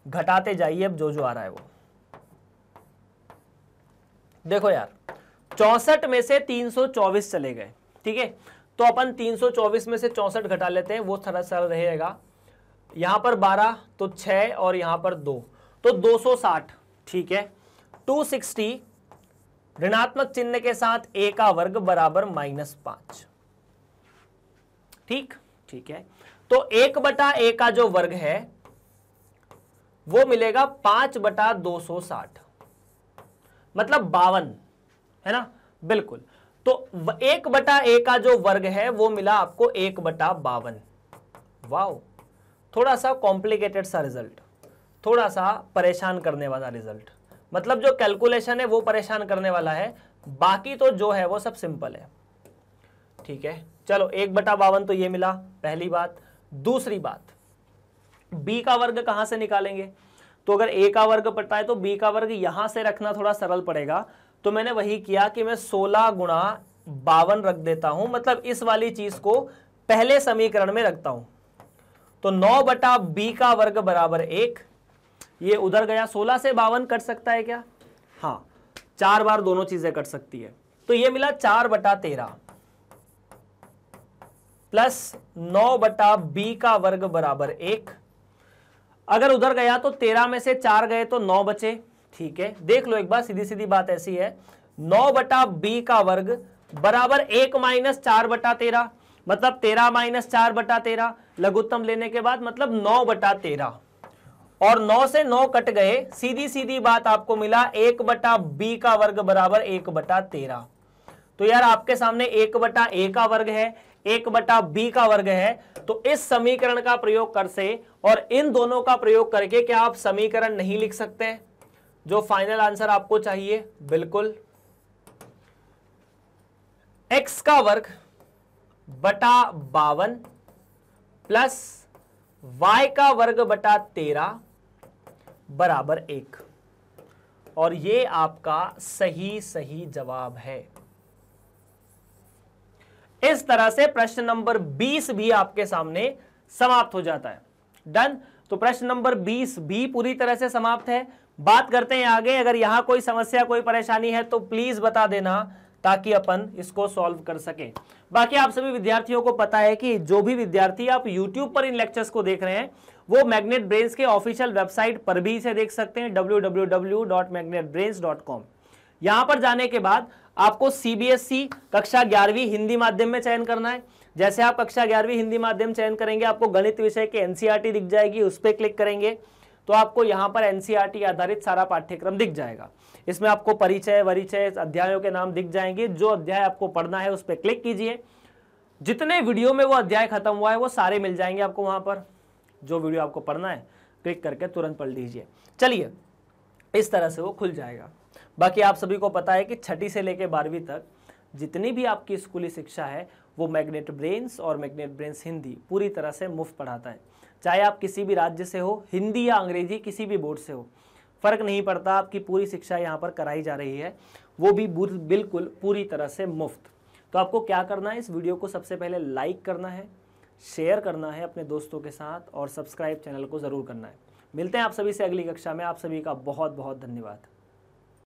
घटाते जाइए अब जो आ रहा है वो। देखो यार 64 में से 324 चले गए, ठीक है, तो अपन 324 में से 64 घटा लेते हैं, वो थोड़ा सरल रहेगा। यहां पर 12 तो 6 और यहां पर 2 तो 260, ठीक है। 260 ऋणात्मक चिन्ह के साथ a का वर्ग बराबर -5, ठीक है। तो 1 बटा a का जो वर्ग है वो मिलेगा 5 बटा 260, मतलब 52, है ना, बिल्कुल। तो 1 बटा a का जो वर्ग है वो मिला आपको 1 बटा 52। वाओ, थोड़ा सा कॉम्प्लिकेटेड सा रिजल्ट, थोड़ा सा परेशान करने वाला रिजल्ट, मतलब जो कैलकुलेशन है वो परेशान करने वाला है, बाकी तो जो है वो सब सिंपल है, ठीक है। चलो 1 बटा 52 तो ये मिला, पहली बात। दूसरी बात, b का वर्ग कहां से निकालेंगे, तो अगर a का वर्ग पता है तो b का वर्ग यहां से रखना थोड़ा सरल पड़ेगा। तो मैंने वही किया कि मैं 16 गुणा 52 रख देता हूं, मतलब इस वाली चीज को पहले समीकरण में रखता हूं। तो 9 बटा b का वर्ग बराबर 1, ये उधर गया। 16 से 52 कट सकता है क्या, हाँ, 4 बार दोनों चीजें कट सकती है, तो ये मिला 4 बटा 13 प्लस 9 बटा b का वर्ग बराबर 1। अगर उधर गया तो 13 में से 4 गए तो 9 बचे, ठीक है। देख लो एक बार, सीधी सीधी बात ऐसी है, 9 बटा b का वर्ग बराबर 1 माइनस 4 बटा 13, मतलब 13 माइनस 4 बटा 13, लघुत्तम लेने के बाद मतलब 9 बटा 13, और 9 से 9 कट गए, सीधी सीधी बात आपको मिला 1 बटा b का वर्ग बराबर 1 बटा 13। तो यार आपके सामने 1 बटा a का वर्ग है, 1 बटा b का वर्ग है, तो इस समीकरण का प्रयोग कर से और इन दोनों का प्रयोग करके क्या आप समीकरण नहीं लिख सकते जो फाइनल आंसर आपको चाहिए? बिल्कुल। x का वर्ग बटा 52 प्लस y का वर्ग बटा 13 बराबर 1, और ये आपका सही जवाब है। इस तरह से प्रश्न नंबर 20 भी आपके सामने समाप्त हो जाता है। डन। तो प्रश्न नंबर 20 भी पूरी तरह से समाप्त है। बात करते हैं आगे। अगर यहां कोई समस्या, कोई परेशानी है तो प्लीज बता देना, ताकि अपन इसको सॉल्व कर सके। बाकी आप सभी विद्यार्थियों को पता है कि जो भी विद्यार्थी आप YouTube पर इन लेक्चर्स को देख रहे हैं वो मैग्नेट ब्रेन्स के ऑफिशियल वेबसाइट पर भी इसे देख सकते हैं, www.magnetbrains.com। यहां पर जाने के बाद आपको CBSE कक्षा 11वीं हिंदी माध्यम में चयन करना है। जैसे आप कक्षा 11वीं हिंदी माध्यम चयन करेंगे, आपको गणित विषय के NCERT दिख जाएगी, उस पर क्लिक करेंगे तो आपको यहां पर NCERT आधारित सारा पाठ्यक्रम दिख जाएगा। इसमें आपको परिचय, वरिचय, अध्यायों के नाम दिख जाएंगे। जो अध्याय आपको पढ़ना है उस पर क्लिक कीजिए। जितने वीडियो में वो अध्याय खत्म हुआ है वो सारे मिल जाएंगे आपको वहां पर। जो वीडियो आपको पढ़ना है क्लिक करके तुरंत पढ़ लीजिए। चलिए, इस तरह से वो खुल जाएगा। बाकी आप सभी को पता है कि 6ठी से लेकर 12वीं तक जितनी भी आपकी स्कूली शिक्षा है वो मैग्नेट ब्रेन्स और मैग्नेट ब्रेन्स हिंदी पूरी तरह से मुफ्त पढ़ाता है। चाहे आप किसी भी राज्य से हो, हिंदी या अंग्रेजी किसी भी बोर्ड से हो, फर्क नहीं पड़ता, आपकी पूरी शिक्षा यहाँ पर कराई जा रही है, वो भी बिल्कुल पूरी तरह से मुफ्त। तो आपको क्या करना है, इस वीडियो को सबसे पहले लाइक करना है, शेयर करना है अपने दोस्तों के साथ, और सब्सक्राइब चैनल को ज़रूर करना है। मिलते हैं आप सभी से अगली कक्षा में। आप सभी का बहुत बहुत धन्यवाद।